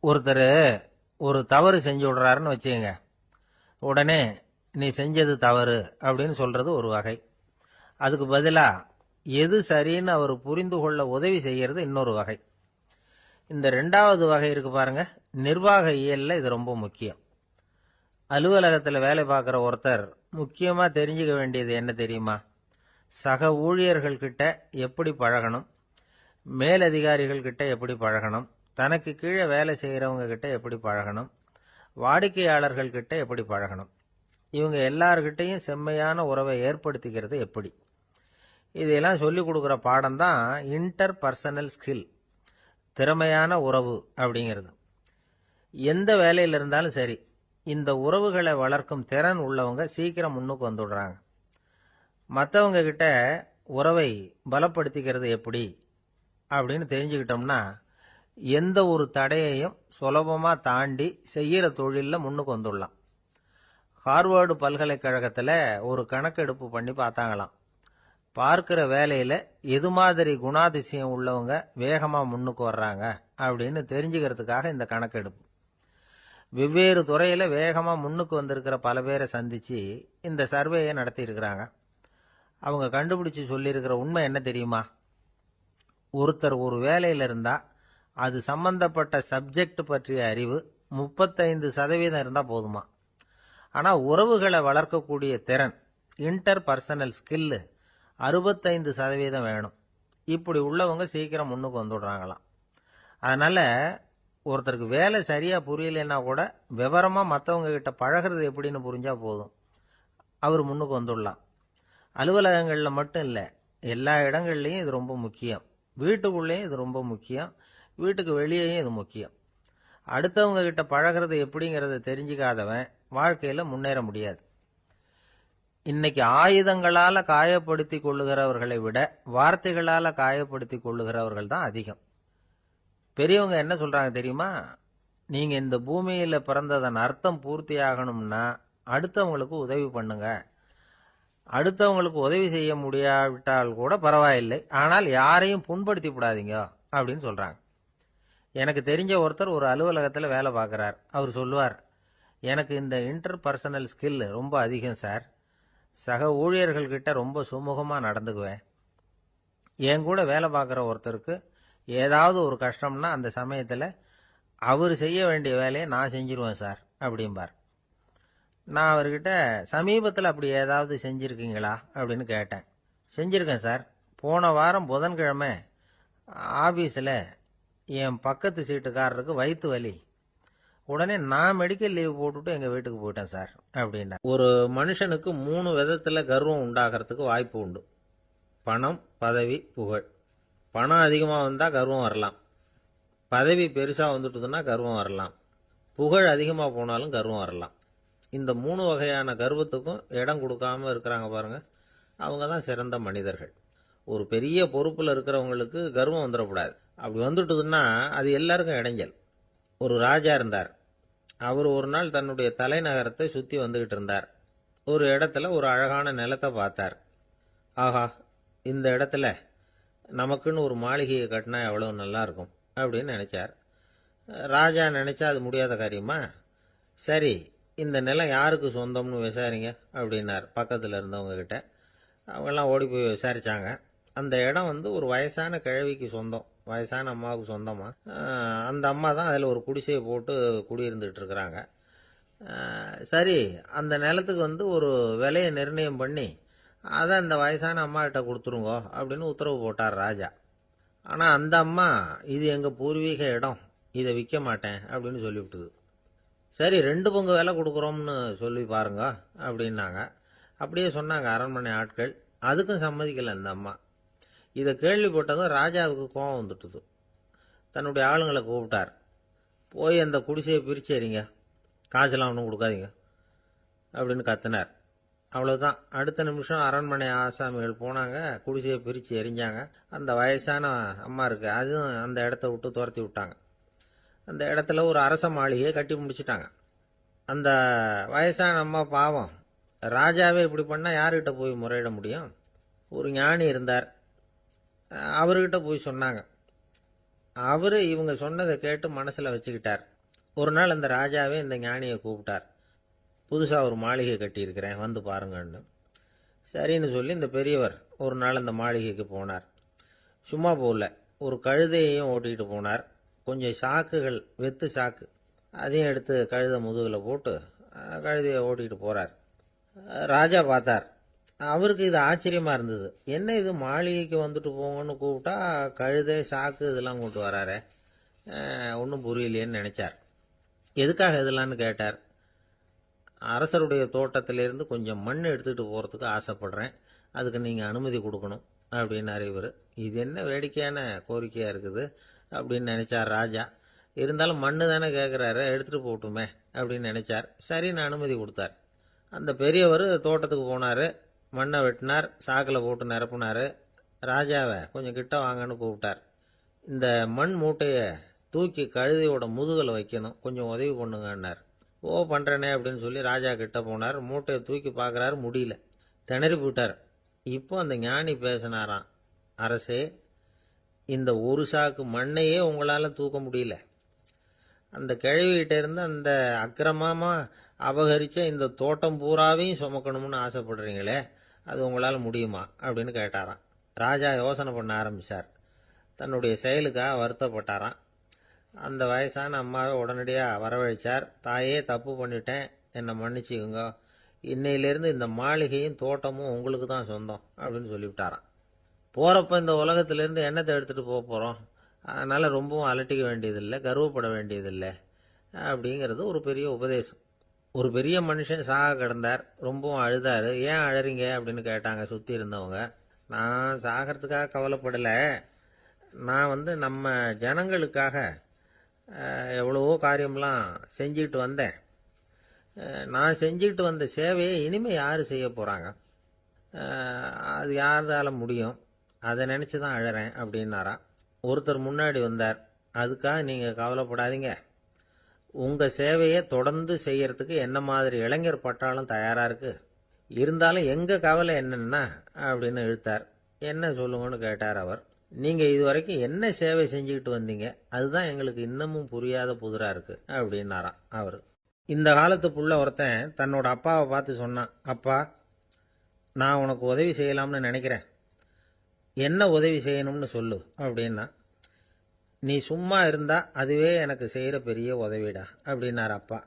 ஒருத்தர் ஒரு தவறு செஞ்சு விடுறாருன்னு வச்சுக்கங்க. உடனே நீ செஞ்சது தவறு அப்படின்னு சொல்றது ஒரு வகை. அதுக்கு பதிலா எது சரின்னு அவர் புரிந்து கொள்ள உதவி செய்யறது இன்னொரு வகை. இந்த ரெண்டாவது வகை இருக்கு பாருங்க, நிர்வாக இயல்ல இது ரொம்ப முக்கியம். அலுவலகத்தில் வேலை பார்க்குற ஒருத்தர் முக்கியமா தெரிஞ்சுக்க வேண்டியது என்ன தெரியுமா? சக ஊழியர்கள் கிட்ட எப்படி பழகணும், மேலதிகாரிகள் கிட்ட எப்படி பழகணும், தனக்கு கீழே வேலை செய்கிறவங்க கிட்ட எப்படி பழகணும், வாடிக்கையாளர்கள் கிட்ட எப்படி பழகணும், இவங்க எல்லார்கிட்டையும் செம்மையான உறவை ஏற்படுத்திக்கிறது எப்படி, இதையெல்லாம் சொல்லிக் கொடுக்குற பாடம் தான் இன்டர் பர்சனல் ஸ்கில், திறமையான உறவு அப்படிங்கிறது. எந்த வேலையில் இருந்தாலும் சரி, இந்த உறவுகளை வளர்க்கும் திறன் உள்ளவங்க சீக்கிரம் முன்னுக்கு வந்துடுறாங்க. மற்றவங்க கிட்ட உறவை பலப்படுத்திக்கிறது எப்படி அப்படின்னு தெரிஞ்சுக்கிட்டோம்னா எந்த ஒரு தடையையும் சுலபமாக தாண்டி செய்கிற தொழிலில் முன்னுக்கு வந்துடலாம். ஹார்வர்டு பல்கலைக்கழகத்தில் ஒரு கணக்கெடுப்பு பண்ணி பார்த்தாங்களாம். பார்க்கிற வேலையில் எது மாதிரி குணாதிசயம் உள்ளவங்க வேகமாக முன்னுக்கு வர்றாங்க அப்படின்னு தெரிஞ்சுக்கிறதுக்காக இந்த கணக்கெடுப்பு. வெவ்வேறு துறையில் வேகமாக முன்னுக்கு வந்திருக்கிற பல பேரை சந்தித்து இந்த சர்வேயை நடத்தியிருக்கிறாங்க. அவங்க கண்டுபிடிச்சு சொல்லியிருக்கிற உண்மை என்ன தெரியுமா? ஒருத்தர் ஒரு வேலையில் இருந்தால் அது சம்பந்தப்பட்ட சப்ஜெக்ட் பற்றிய அறிவு 35% இருந்தால் போதுமா. ஆனால் உறவுகளை வளர்க்கக்கூடிய திறன், இன்டர் பர்சனல் ஸ்கில்லு 65% வேணும். இப்படி உள்ளவங்க சீக்கிரம் முன்னுக்கு வந்துடுறாங்களாம். அதனால ஒருத்தருக்கு வேலை சரியா புரியலைன்னா கூட விவரமா மற்றவங்க கிட்ட பழகிறது எப்படின்னு புரிஞ்சா போதும், அவர் முன்னுக்கு வந்துடலாம். அலுவலகங்களில் மட்டும் இல்லை, எல்லா இடங்கள்லையும் இது ரொம்ப முக்கியம். வீட்டுக்குள்ளேயும் இது ரொம்ப முக்கியம், வீட்டுக்கு வெளியேயும் இது முக்கியம். அடுத்தவங்க கிட்ட பழகிறது எப்படிங்கிறத தெரிஞ்சுக்காதவன் வாழ்க்கையில் முன்னேற முடியாது. இன்னைக்கு ஆயுதங்களால காயப்படுத்தி கொள்ளுகிறவர்களை விட வார்த்தைகளால காயப்படுத்தி கொள்ளுகிறவர்கள் தான் அதிகம். பெரியவங்க என்ன சொல்றாங்க தெரியுமா? நீங்க இந்த பூமியில பிறந்ததன் அர்த்தம் பூர்த்தி ஆகணும்னா அடுத்தவங்களுக்கு உதவி பண்ணுங்க. அடுத்தவங்களுக்கு உதவி செய்ய முடியாவிட்டால் கூட பரவாயில்லை, ஆனால் யாரையும் புண்படுத்தி விடாதீங்க அப்படின்னு சொல்றாங்க. எனக்கு தெரிஞ்ச ஒருத்தர் ஒரு அலுவலகத்தில் வேலை பார்க்கிறார். அவர் சொல்லுவார், எனக்கு இந்த இன்டர் பர்சனல் ஸ்கில் ரொம்ப அதிகம் சார். சக ஊழியர்கள்கிட்ட ரொம்ப சுமூகமாக நடந்துக்குவேன். என் கூட வேலை பார்க்குற ஒருத்தருக்கு ஏதாவது ஒரு கஷ்டம்னா அந்த சமயத்தில் அவர் செய்ய வேண்டிய வேலையை நான் செஞ்சிருவேன் சார் அப்படிம்பார். நான் அவர்கிட்ட சமீபத்தில் அப்படி ஏதாவது செஞ்சுருக்கீங்களா அப்படின்னு கேட்டேன். செஞ்சுருக்கேன் சார். போன வாரம் புதன்கிழமை ஆஃபீஸில் என் பக்கத்து சீட்டுக்காரருக்கு வயிற்று வலி. உடனே நான் மெடிக்கல் லீவ் போட்டுட்டு எங்கள் வீட்டுக்கு போயிட்டேன் சார் அப்படின்னா. ஒரு மனுஷனுக்கு 3 விதத்தில் கர்வம் உண்டாகிறதுக்கு வாய்ப்பு உண்டு. பணம், பதவி, புகழ். பணம் அதிகமாக வந்தால் கர்வம் வரலாம், பதவி பெருசாக வந்துட்டுதுன்னா கர்வம் வரலாம், புகழ் அதிகமாக போனாலும் கர்வம் வரலாம். இந்த 3 வகையான கர்வத்துக்கும் இடம் கொடுக்காம இருக்கிறாங்க பாருங்க, அவங்க தான் சிறந்த மனிதர்கள். ஒரு பெரிய பொறுப்பில் இருக்கிறவங்களுக்கு கர்வம் வந்துடக்கூடாது. அப்படி வந்துட்டுதுன்னா அது எல்லாருக்கும் இடைஞ்சல். ஒரு ராஜா இருந்தார். அவர் ஒரு நாள் தன்னுடைய தலைநகரத்தை சுற்றி வந்துகிட்டு இருந்தார். ஒரு இடத்துல ஒரு அழகான நிலத்தை பார்த்தார். ஆஹா, இந்த இடத்துல நமக்குன்னு ஒரு மாளிகையை கட்டினா எவ்வளவு நல்லா இருக்கும் அப்படின்னு நினைச்சார். ராஜா நினைச்சா அது முடியாத காரியமா? சரி, இந்த நிலம் யாருக்கு சொந்தம்னு விசாரிங்க அப்படின்னார் பக்கத்தில் இருந்தவங்க கிட்ட. அவங்கெல்லாம் ஓடி போய் விசாரிச்சாங்க. அந்த இடம் ஒரு வயசான கிழவிக்கு சொந்தம், வயசான அம்மாவுக்கு சொந்தமா. அந்த அம்மா தான் அதில் ஒரு குடிசையை போட்டு குடியிருந்துட்டு இருக்கிறாங்க. சரி, அந்த நிலத்துக்கு ஒரு விலையை நிர்ணயம் பண்ணி அதை அந்த வயசான அம்மா கிட்ட கொடுத்துருங்கோ அப்படின்னு உத்தரவு போட்டார் ராஜா. ஆனால் அந்த அம்மா, இது எங்கள் பூர்வீக இடம், இதை விற்க மாட்டேன் அப்படின்னு சொல்லிவிட்டுது. சரி, 2 பங்கு விலை கொடுக்குறோம்னு சொல்லி பாருங்க அப்படின்னாங்க. அப்படியே சொன்னாங்க அரண்மனை ஆட்கள். அதுக்கும் சம்மதிக்கலை அந்த அம்மா. இதை கேள்விப்பட்டதும் ராஜாவுக்கு கோபம் வந்துட்டுது. தன்னுடைய ஆளுங்களை கூப்பிட்டார். போய் அந்த குடிசையை பிரிச்சு எறிங்க, காசெல்லாம் ஒன்றும் கொடுக்காதீங்க அப்படின்னு கத்தினார். அவ்வளோதான். அடுத்த நிமிஷம் அரண்மனை ஆசாமிகள் போனாங்க, குடிசையை பிரித்து எரிஞ்சாங்க. அந்த வயசான அம்மா இருக்கு, அதுவும் அந்த இடத்த விட்டு துரத்தி விட்டாங்க. அந்த இடத்துல ஒரு அரச மாளிகையை கட்டி முடிச்சிட்டாங்க. அந்த வயசான அம்மா பாவம், ராஜாவே இப்படி பண்ணால் யாருக்கிட்ட போய் முறையிட முடியும்? ஒரு ஞானி இருந்தார், அவர்கிட்ட போய் சொன்னாங்க. அவர் இவங்க சொன்னதை கேட்டு மனசில் வச்சுக்கிட்டார். ஒரு நாள் அந்த ராஜாவே இந்த ஞானியை கூப்பிட்டார். புதுசாக ஒரு மாளிகை கட்டியிருக்கிறேன், வந்து பாருங்கன்னு. சரின்னு சொல்லி இந்த பெரியவர் ஒரு நாள் அந்த மாளிகைக்கு போனார். சும்மா போகல, ஒரு கழுதையையும் ஓட்டிகிட்டு போனார். கொஞ்சம் சாக்குகள், வெத்து சாக்கு, அதையும் எடுத்து கழுதை முதுகில் போட்டு கழுதையை ஓட்டிகிட்டு போகிறார். ராஜா பார்த்தார். அவருக்கு இது ஆச்சரியமாக இருந்தது. என்ன இது, மாளிகைக்கு வந்துட்டு போங்கன்னு கூப்பிட்டா கழுதை சாக்கு இதெல்லாம் கொண்டு வராரே, ஒன்றும் புரியலையேன்னு நினைச்சார். எதுக்காக இதெல்லாம்னு கேட்டார். அரசருடைய தோட்டத்திலிருந்து கொஞ்சம் மண் எடுத்துகிட்டு போகிறதுக்கு ஆசைப்படுறேன், அதுக்கு நீங்கள் அனுமதி கொடுக்கணும் அப்படின்னாரு இவர். இது என்ன வேடிக்கையான கோரிக்கையாக இருக்குது அப்படின்னு நினைச்சார் ராஜா. இருந்தாலும் மண்ணு தானே கேட்குறாரு, எடுத்துகிட்டு போகட்டுமே அப்படின்னு நினைச்சார். சரின்னு அனுமதி கொடுத்தார். அந்த பெரியவர் தோட்டத்துக்கு போனார், மண்ணை வெட்டினார், சாக்கில் போட்டு நிரப்புனார். ராஜாவை கொஞ்சம் கிட்ட வாங்கன்னு கூப்பிட்டார். இந்த மண் மூட்டையை தூக்கி கழுதையோட முதுகில் வைக்கணும், கொஞ்சம் உதவி பண்ணுங்கன்னார். ஓ பண்ணுறேனே அப்படின்னு சொல்லி ராஜா கிட்ட போனார். மூட்டையை தூக்கி பார்க்குறாரு, முடியல, திணறி போயிட்டார். இப்போ அந்த ஞானி பேசினாராம். அரசே, இந்த ஒரு சாக்கு மண்ணையே உங்களால் தூக்க முடியல, அந்த கிழவிகிட்ட இருந்து அந்த அக்கிரமமாக அபகரித்த இந்த தோட்டம் பூராவையும் சுமக்கணும்னு ஆசைப்படுறீங்களே, அது உங்களால் முடியுமா அப்படின்னு கேட்டாராம். ராஜா யோசனை பண்ண ஆரம்பித்தார். தன்னுடைய செயலுக்காக வருத்தப்பட்டாராம். அந்த வயசான அம்மாவை உடனடியாக வரவழைச்சார். தாயே, தப்பு பண்ணிட்டேன், என்னை மன்னிச்சுக்குங்க, இன்னையிலேருந்து இந்த மாளிகையும் தோட்டமும் உங்களுக்கு தான் சொந்தம் அப்படின்னு சொல்லிவிட்டாராம். போகிறப்ப இந்த உலகத்திலேருந்து எண்ணத்தை எடுத்துகிட்டு போக போகிறோம், அதனால் ரொம்பவும் அலட்டிக்க வேண்டியதில்லை, கர்வப்பட வேண்டியதில்லை அப்படிங்கிறது ஒரு பெரிய உபதேசம். ஒரு பெரிய மனுஷன் சாக கிடந்தார், ரொம்பவும் அழுதார். ஏன் அழறீங்க அப்படின்னு கேட்டாங்க சுற்றி இருந்தவங்க. நான் சாகிறதுக்காக கவலைப்படலை, நான் நம்ம ஜனங்களுக்காக எவ்வளவோ காரியம்லாம் செஞ்சுக்கிட்டு வந்தேன். நான் செஞ்சுக்கிட்டு வந்த சேவையை இனிமேல் யார் செய்ய போகிறாங்க, அது யாரால முடியும், அதை நினச்சி தான் அழறேன் அப்படின்னாராம். ஒருத்தர் முன்னாடி வந்தார். அதுக்காக நீங்கள் கவலைப்படாதீங்க, உங்கள் சேவையை தொடர்ந்து செய்யறதுக்கு என்ன மாதிரி இளைஞர் பட்டாலும் தயாராக இருக்குது, இருந்தாலும் எங்கள் கவலை என்னன்னா அப்படின்னு இழுத்தார். என்ன சொல்லுங்கன்னு கேட்டார் அவர். நீங்கள் இதுவரைக்கும் என்ன சேவை செஞ்சுக்கிட்டு வந்தீங்க, அதுதான் எங்களுக்கு இன்னமும் புரியாத புதிராக இருக்குது அப்படின்னாராம் அவர். இந்த காலத்து புள்ள ஒருத்தன் தன்னோட அப்பாவை பார்த்து சொன்னான். அப்பா, நான் உனக்கு உதவி செய்யலாம்னு நினைக்கிறேன், என்ன உதவி செய்யணும்னு சொல்லு அப்படின்னா. நீ சும்மா இருந்தா அதுவே எனக்கு செய்கிற பெரிய உதவிடா அப்படின்னார் அப்பா.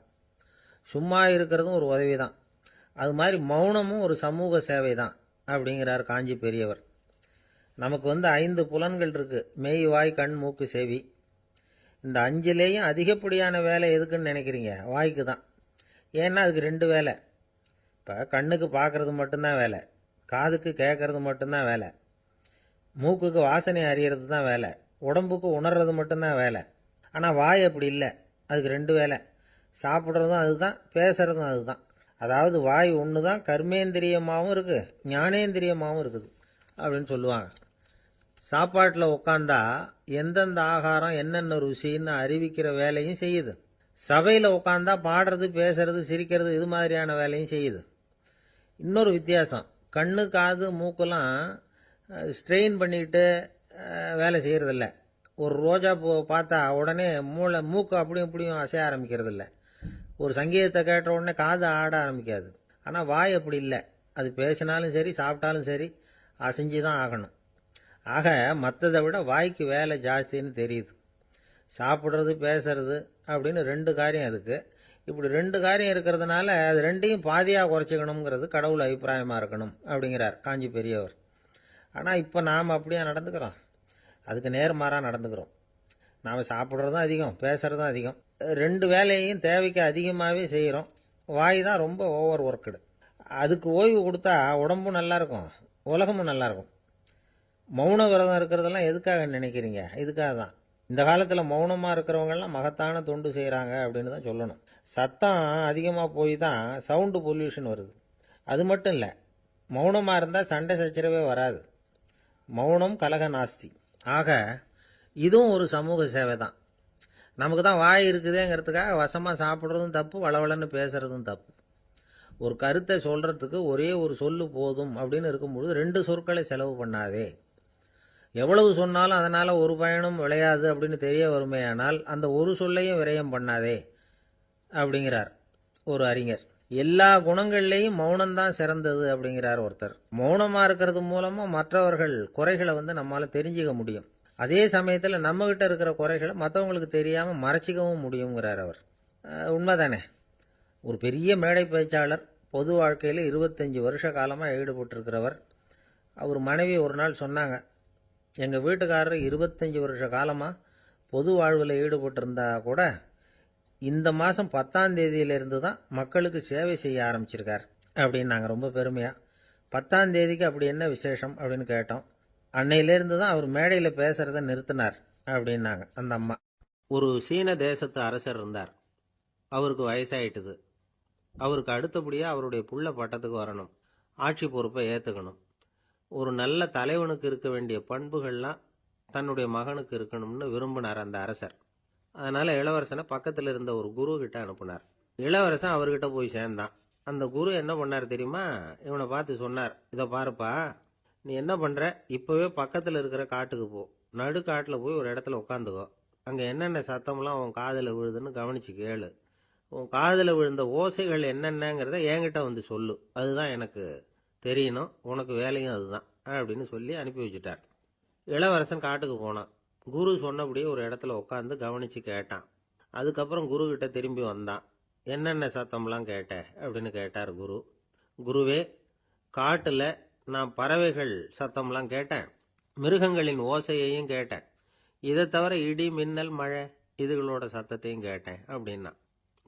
சும்மா இருக்கிறதும் ஒரு உதவி தான், அது மாதிரி மௌனமும் ஒரு சமூக சேவை தான் அப்படிங்கிறார் காஞ்சி பெரியவர். நமக்கு 5 புலன்கள் இருக்கு, மெய், வாய், கண், மூக்கு, செவி. இந்த 5லேயும் அதிகப்படியான வேலை எதுக்குன்னு நினைக்கிறீங்க? வாய்க்கு தான். ஏன்னா அதுக்கு 2 வேலை. இப்போ கண்ணுக்கு பார்க்கறது மட்டும்தான் வேலை, காதுக்கு கேட்கறது மட்டும்தான் வேலை, மூக்குக்கு வாசனை அறியறது தான் வேலை, உடம்புக்கு உணர்றது மட்டும்தான் வேலை. ஆனால் வாய் அப்படி இல்லை, அதுக்கு 2 வேலை, சாப்பிட்றதும் அதுதான், பேசுறதும் அதுதான். அதாவது வாய் ஒன்று தான் கர்மேந்திரியமாகவும் இருக்குது, ஞானேந்திரியமாகவும் இருக்குது அப்படின்னு சொல்லுவாங்க. சாப்பாட்டில் உட்காந்தா எந்தெந்த ஆகாரம் என்னென்ன ருசின்னு அறிவிக்கிற வேலையும் செய்யுது. சபையில் உட்காந்தா பாடுறது, பேசுறது, சிரிக்கிறது, இது மாதிரியான வேலையும் செய்யுது. இன்னொரு வித்தியாசம், கண்ணு, காது, மூக்கெல்லாம் ஸ்ட்ரெயின் பண்ணிக்கிட்டு வேலை செய்கிறதில்ல. ஒரு ரோஜா பூ பார்த்தா உடனே மூக்கு அப்படியும் இப்படியும் அசைய ஆரம்பிக்கிறது இல்லை. ஒரு சங்கீதத்தை கேட்ட உடனே காது ஆட ஆரம்பிக்காது. ஆனால் வாய் அப்படி இல்லை, அது பேசினாலும் சரி சாப்பிட்டாலும் சரி அசைஞ்சு தான் ஆகணும். ஆக மற்றதை விட வாய்க்கு வேலை ஜாஸ்தின்னு தெரியுது. சாப்பிட்றது, பேசுறது அப்படின்னு 2 காரியம் அதுக்கு. இப்படி 2 காரியம் இருக்கிறதுனால அது 2ஐயும் பாதியாக குறைச்சிக்கணுங்கிறது கடவுள் அபிப்பிராயமாக இருக்கணும் அப்படிங்கிறார் காஞ்சி பெரியவர். ஆனால் இப்போ நாம் அப்படியா நடந்துக்கிறோம்? அதுக்கு நேர்மாறாக நடந்துக்கிறோம். நாம் சாப்பிட்றதும் அதிகம், பேசுகிறதும் அதிகம், 2 வேலையையும் தேவைக்கு அதிகமாகவே செய்கிறோம். வாய் தான் ரொம்ப ஓவர் ஒர்க்குடு. அதுக்கு ஓய்வு கொடுத்தா உடம்பும் நல்லாயிருக்கும், உலகமும் நல்லாயிருக்கும். மௌன விரதம் இருக்கிறதெல்லாம் எதுக்காக நினைக்கிறீங்க? இதுக்காக தான். இந்த காலத்தில் மௌனமாக இருக்கிறவங்கெல்லாம் மகத்தான தொண்டு செய்கிறாங்க அப்படின்னு தான் சொல்லணும். சத்தம் அதிகமாக போய் தான் சவுண்டு பொல்யூஷன் வருது. அது மட்டும் இல்லை, மௌனமாக இருந்தால் சண்டை சச்சரவே வராது. மௌனம் கலக நாஸ்தி. ஆக இதுவும் ஒரு சமூக சேவை தான். நமக்கு தான் வாய் இருக்குதேங்கிறதுக்காக வசமாக சாப்பிட்றதும் தப்பு, வளவளன்னு பேசுறதும் தப்பு. ஒரு கருத்தை சொல்கிறதுக்கு ஒரே ஒரு சொல்லு போதும் அப்படின்னு இருக்கும்பொழுது 2 சொற்களை செலவு பண்ணாதே. எவ்வளவு சொன்னாலும் அதனால் ஒரு பயனும் விளையாது அப்படின்னு தெரிய வருமேயானால் அந்த ஒரு சொல்லையும் விரயம் பண்ணாதே அப்படிங்கிறார் ஒரு அறிஞர். எல்லா குணங்கள்லேயும் மௌனம்தான் சிறந்தது அப்படிங்கிறார் ஒருத்தர். மௌனமா இருக்கிறது மூலமா மற்றவர்கள் குறைகளை நம்மால தெரிஞ்சுக்க முடியும். அதே சமயத்தில் நம்ம கிட்ட இருக்கிற குறைகளை மற்றவங்களுக்கு தெரியாம மறைச்சிக்கவும் முடியுங்கிறார் அவர். உண்மைதானே. ஒரு பெரிய மேடை பேச்சாளர், பொது வாழ்க்கையில் 25 வருஷ காலமாக ஈடுபட்டிருக்கிறவர். அவர் மனைவி ஒரு நாள் சொன்னாங்க, எங்கள் வீட்டுக்காரர் 25 வருஷ காலமாக பொது வாழ்வில் ஈடுபட்டிருந்தா கூட இந்த மாதம் 10ஆம் தேதியிலிருந்து தான் மக்களுக்கு சேவை செய்ய ஆரம்பிச்சிருக்கார் அப்படின்னு நாங்கள் ரொம்ப பெருமையாக. 10ஆம் தேதிக்கு அப்படி என்ன விசேஷம் அப்படின்னு கேட்டோம். அன்னையிலேருந்து தான் அவர் மேடையில் பேசுகிறத நிறுத்தினார் அப்படின்னாங்க அந்த அம்மா. ஒரு சீன தேசத்து அரசர் இருந்தார். அவருக்கு வயசாயிட்டுது. அவருக்கு அடுத்தபடியாக அவருடைய புள்ள பட்டத்துக்கு வரணும், ஆட்சி பொறுப்பை ஏற்றுக்கணும். ஒரு நல்ல தலைவனுக்கு இருக்க வேண்டிய பண்புகள்லாம் தன்னுடைய மகனுக்கு இருக்கணும்னு விரும்பினார் அந்த அரசர். அதனால் இளவரசனை பக்கத்தில் இருந்த ஒரு குரு கிட்ட அனுப்புனார். இளவரசன் அவர்கிட்ட போய் சேர்ந்தான். அந்த குரு என்ன பண்ணார் தெரியுமா? இவனை பார்த்து சொன்னார், இதை பாருப்பா, நீ என்ன பண்ணுற, இப்போவே பக்கத்தில் இருக்கிற காட்டுக்கு போ, நடுக்காட்டில் போய் ஒரு இடத்துல உட்காந்துக்கோ. அங்கே என்னென்ன சத்தம்லாம் உன் காதில் விழுதுன்னு கவனிச்சு கேளு. உன் காதில் விழுந்த ஓசைகள் என்னென்னங்கிறத என்கிட்ட சொல்லு, அதுதான் எனக்கு தெரியணும், உனக்கு வேலையும் அதுதான் அப்படின்னு சொல்லி அனுப்பி வச்சுட்டார். இளவரசன் காட்டுக்கு போனான். குரு சொன்னபடியே ஒரு இடத்துல உட்காந்து கவனித்து கேட்டான். அதுக்கப்புறம் குரு கிட்ட திரும்பி வந்தான். என்னென்ன சத்தம்லாம் கேட்ட அப்படின்னு கேட்டார் குரு. குருவே, காட்டில் நான் பறவைகள் சத்தம்லாம் கேட்டேன், மிருகங்களின் ஓசையையும் கேட்டேன், இதை தவிர இடி மின்னல் மழை இதுகளோட சத்தத்தையும் கேட்டேன் அப்படின்னா.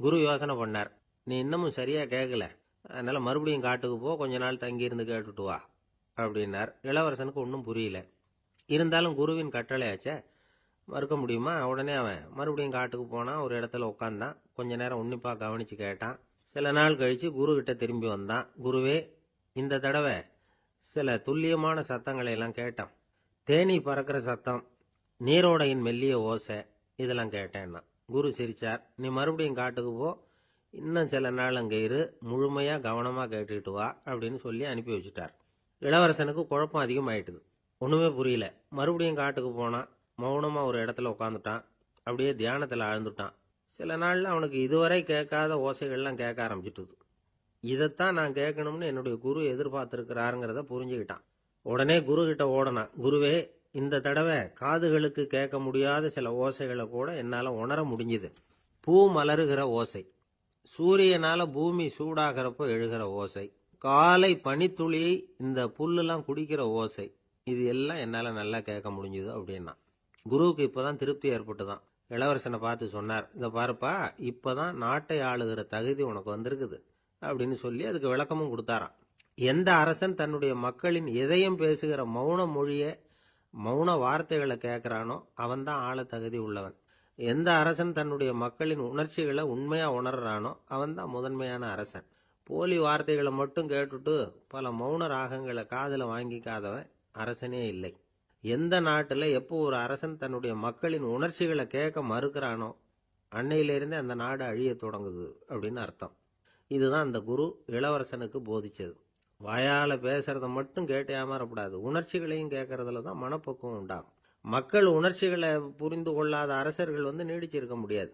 குரு யோசனை பண்ணார், நீ இன்னமும் சரியாக கேட்கல, அதனால் மறுபடியும் காட்டுக்கு போ, கொஞ்ச நாள் தங்கியிருந்து கேட்டுட்டு வா அப்படின்னார். இளவரசனுக்கு ஒன்றும் புரியல. இருந்தாலும் குருவின் கட்டளையாச்சே, மறுக்க முடியுமா? உடனே அவன் மறுபடியும் காட்டுக்கு போனான். ஒரு இடத்துல உட்காந்தான். கொஞ்ச நேரம் உன்னிப்பாக கவனித்து கேட்டான். சில நாள் கழித்து குரு கிட்ட திரும்பி வந்தான். குருவே, இந்த தடவை சில துல்லியமான சத்தங்களை எல்லாம் கேட்டான். தேனி பறக்கிற சத்தம், நீரோடையின் மெல்லிய ஓசை, இதெல்லாம் கேட்டேன்னா. குரு சிரிச்சார். நீ மறுபடியும் காட்டுக்கு போ, இன்னும் சில நாள் அங்கே இரு, முழுமையாக கவனமாக கேட்டுக்கிட்டு வா அப்படின்னு சொல்லி அனுப்பி வச்சுட்டார். இளவரசனுக்கு குழப்பம் அதிகமாயிட்டுது. ஒன்றுமே புரியல. மறுபடியும் காட்டுக்கு போனான். மௌனமாக ஒரு இடத்துல உட்காந்துட்டான். அப்படியே தியானத்தில் ஆழ்ந்துட்டான். சில நாளில் அவனுக்கு இதுவரை கேட்காத ஓசைகள்லாம் கேட்க ஆரம்பிச்சிட்டுது. இதைத்தான் நான் கேட்கணும்னு என்னுடைய குரு எதிர்பார்த்துருக்கிறாருங்கிறத புரிஞ்சுக்கிட்டான். உடனே குரு கிட்ட ஓடனான். குருவே, இந்த தடவை காதுகளுக்கு கேட்க முடியாத சில ஓசைகளை கூட என்னால் உணர முடிஞ்சுது. பூ மலருகிற ஓசை, சூரியனால பூமி சூடாகிறப்போ எழுகிற ஓசை, காலை பனித்துளி இந்த புல்லுலாம் குடிக்கிற ஓசை, இது எல்லாம் என்னால் நல்லா கேட்க முடிஞ்சுது அப்படின்னா. குருவுக்கு இப்போதான் திருப்தி ஏற்பட்டுதான். இளவரசனை பார்த்து சொன்னார், இதை பாருப்பா, இப்போதான் நாட்டை ஆளுகிற தகுதி உனக்கு வந்திருக்குது அப்படின்னு சொல்லி அதுக்கு விளக்கமும் கொடுத்தாராம். எந்த அரசன் தன்னுடைய மக்களின் இதயம் பேசுகிற மௌன மொழியை, மௌன வார்த்தைகளை கேட்குறானோ அவன்தான் ஆள தகுதி உள்ளவன். எந்த அரசன் தன்னுடைய மக்களின் உணர்ச்சிகளை உண்மையாக உணர்றானோ அவன்தான் முதன்மையான அரசன். போலி வார்த்தைகளை மட்டும் கேட்டுட்டு பல மௌன ராகங்களை காதில் வாங்கிக்காதவன் அரசனே இல்லை. எந்த நாட்டில் எப்போ ஒரு அரசன் தன்னுடைய மக்களின் உணர்ச்சிகளை கேட்க மறுக்கிறானோ அன்னையிலிருந்தே அந்த நாடு அழிய தொடங்குது அப்படின்னு அர்த்தம். இதுதான் அந்த குரு இளவரசனுக்கு போதிச்சது. வாயால் பேசுறத மட்டும் கேட்டு ஏமாறக்கூடாது, உணர்ச்சிகளையும் கேட்கறதுல தான் மனப்பக்குவம் உண்டாகும். மக்கள் உணர்ச்சிகளை புரிந்து கொள்ளாத அரசர்கள் நீடிச்சிருக்க முடியாது.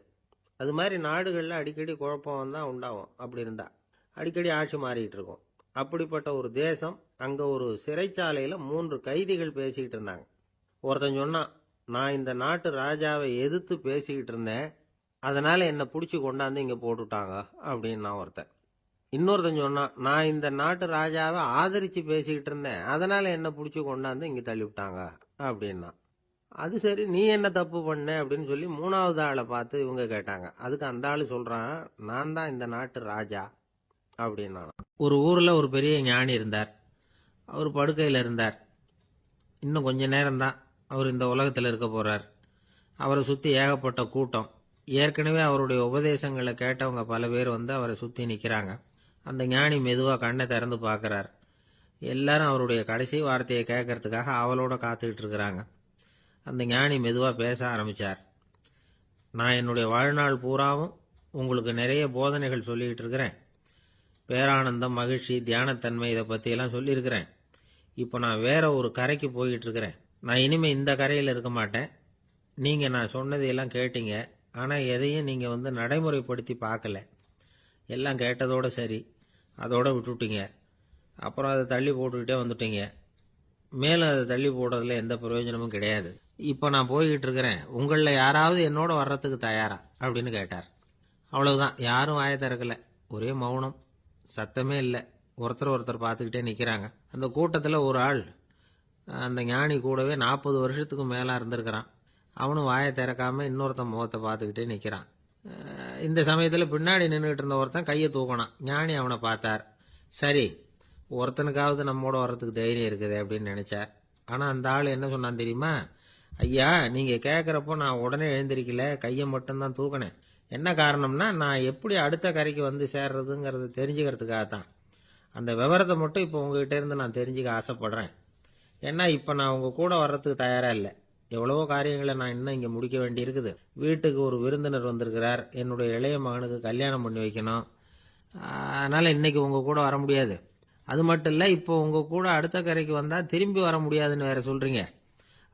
அது மாதிரி நாடுகளில் அடிக்கடி குழப்பம் தான் உண்டாகும். அப்படி இருந்தால் அடிக்கடி ஆட்சி மாறிட்டு இருக்கும். அப்படிப்பட்ட ஒரு தேசம், அங்கே ஒரு சிறைச்சாலையில் 3 கைதிகள் பேசிக்கிட்டு இருந்தாங்க. ஒருத்தன் சொன்னான், நான் இந்த நாட்டு ராஜாவை எதிர்த்து பேசிக்கிட்டு இருந்தேன், அதனால் என்னை பிடிச்சி கொண்டாந்து இங்கே போட்டுட்டாங்க அப்படின்னா ஒருத்தன். இன்னொருத்தன் சொன்னான், நான் இந்த நாட்டு ராஜாவை ஆதரித்து பேசிக்கிட்டு இருந்தேன், அதனால் என்னை பிடிச்சி கொண்டாந்து இங்கே தள்ளிவிட்டாங்க அப்படின்னா. அது சரி, நீ என்ன தப்பு பண்ண அப்படின்னு சொல்லி 3வது ஆளை பார்த்து இவங்க கேட்டாங்க. அதுக்கு அந்த ஆள் சொல்கிறான், நான் தான் இந்த நாட்டு ராஜா அப்படின்னா. ஒரு ஊரில் ஒரு பெரிய ஞானி இருந்தார். அவர் படுக்கையில் இருந்தார். இன்னும் கொஞ்ச நேரம்தான் அவர் இந்த உலகத்தில் இருக்க போகிறார். அவரை சுற்றி ஏகப்பட்ட கூட்டம். ஏற்கனவே அவருடைய உபதேசங்களை கேட்டவங்க பல பேர் அவரை சுற்றி நிற்கிறாங்க. அந்த ஞானி மெதுவாக கண்ணை திறந்து பார்க்குறார். எல்லாரும் அவருடைய கடைசி வார்த்தையை கேட்கறதுக்காக அவளோட காத்துக்கிட்டு இருக்கிறாங்க. அந்த ஞானி மெதுவாக பேச ஆரம்பித்தார். நான் என்னுடைய வாழ்நாள் பூராவும் உங்களுக்கு நிறைய போதனைகள் சொல்லிக்கிட்டு இருக்கிறேன். பேரானந்தம், மகிழ்ச்சி, தியானத்தன்மை, இதை பற்றியெல்லாம் சொல்லியிருக்கிறேன். இப்போ நான் வேற ஒரு கரைக்கு போய்கிட்டு இருக்கிறேன். நான் இனிமேல் இந்த கரையில் இருக்க மாட்டேன். நீங்கள் நான் சொன்னதையெல்லாம் கேட்டீங்க, ஆனால் எதையும் நீங்கள் நடைமுறைப்படுத்தி பார்க்கல. எல்லாம் கேட்டதோட சரி, அதோட விட்டுட்டீங்க. அப்புறம் அதை தள்ளி போட்டுக்கிட்டே வந்துட்டீங்க. மேலும் அதை தள்ளி போடுறதுல எந்த பிரயோஜனமும் கிடையாது. இப்போ நான் போய்கிட்டு இருக்கிறேன், உங்களில் யாராவது என்னோட வர்றதுக்கு தயாரா அப்படின்னு கேட்டார். அவ்வளவுதான், யாரும் வாயை திறக்கல. ஒரே மௌனம், சத்தமே இல்லை. ஒருத்தர் பார்த்துக்கிட்டே நிற்கிறாங்க. அந்த கூட்டத்தில் ஒரு ஆள் அந்த ஞானி கூடவே 40 வருஷத்துக்கு மேலே இருந்திருக்கிறான். அவனும் வாயை திறக்காம இன்னொருத்தன் முகத்தை பார்த்துக்கிட்டே நிற்கிறான். இந்த சமயத்தில் பின்னாடி நின்றுகிட்டு இருந்த ஒருத்தன் கையை தூக்கினான். ஞானி அவனை பார்த்தார். சரி, ஒருத்தனுக்காவது நம்மோட வர்றதுக்கு தைரியம் இருக்குது அப்படின்னு நினைச்சார். ஆனால் அந்த ஆள் என்ன சொன்னான் தெரியுமா? ஐயா, நீங்கள் கேட்குறப்போ நான் உடனே எழுந்திருக்கல, கையை மட்டும்தான் தூக்கினேன். என்ன காரணம்னா, நான் எப்படி அடுத்த கரைக்கு வந்து சேர்றதுங்கிறத தெரிஞ்சுக்கிறதுக்காகத்தான். அந்த விவரத்தை மட்டும் இப்போ உங்ககிட்ட இருந்து நான் தெரிஞ்சுக்க ஆசைப்படுறேன். ஏன்னா இப்போ நான் உங்கள் கூட வர்றதுக்கு தயாராக இல்லை. எவ்வளவோ காரியங்களை நான் இன்னும் இங்கே முடிக்க வேண்டி இருக்குது. வீட்டுக்கு ஒரு விருந்தினர் வந்திருக்கிறார். என்னுடைய இளைய மகனுக்கு கல்யாணம் பண்ணி வைக்கணும். அதனால் இன்னைக்கு உங்கள் கூட வர முடியாது. அது மட்டும் இல்லை, இப்போ உங்கள் கூட அடுத்த கரைக்கு வந்தால் திரும்பி வர முடியாதுன்னு வேற சொல்கிறீங்க.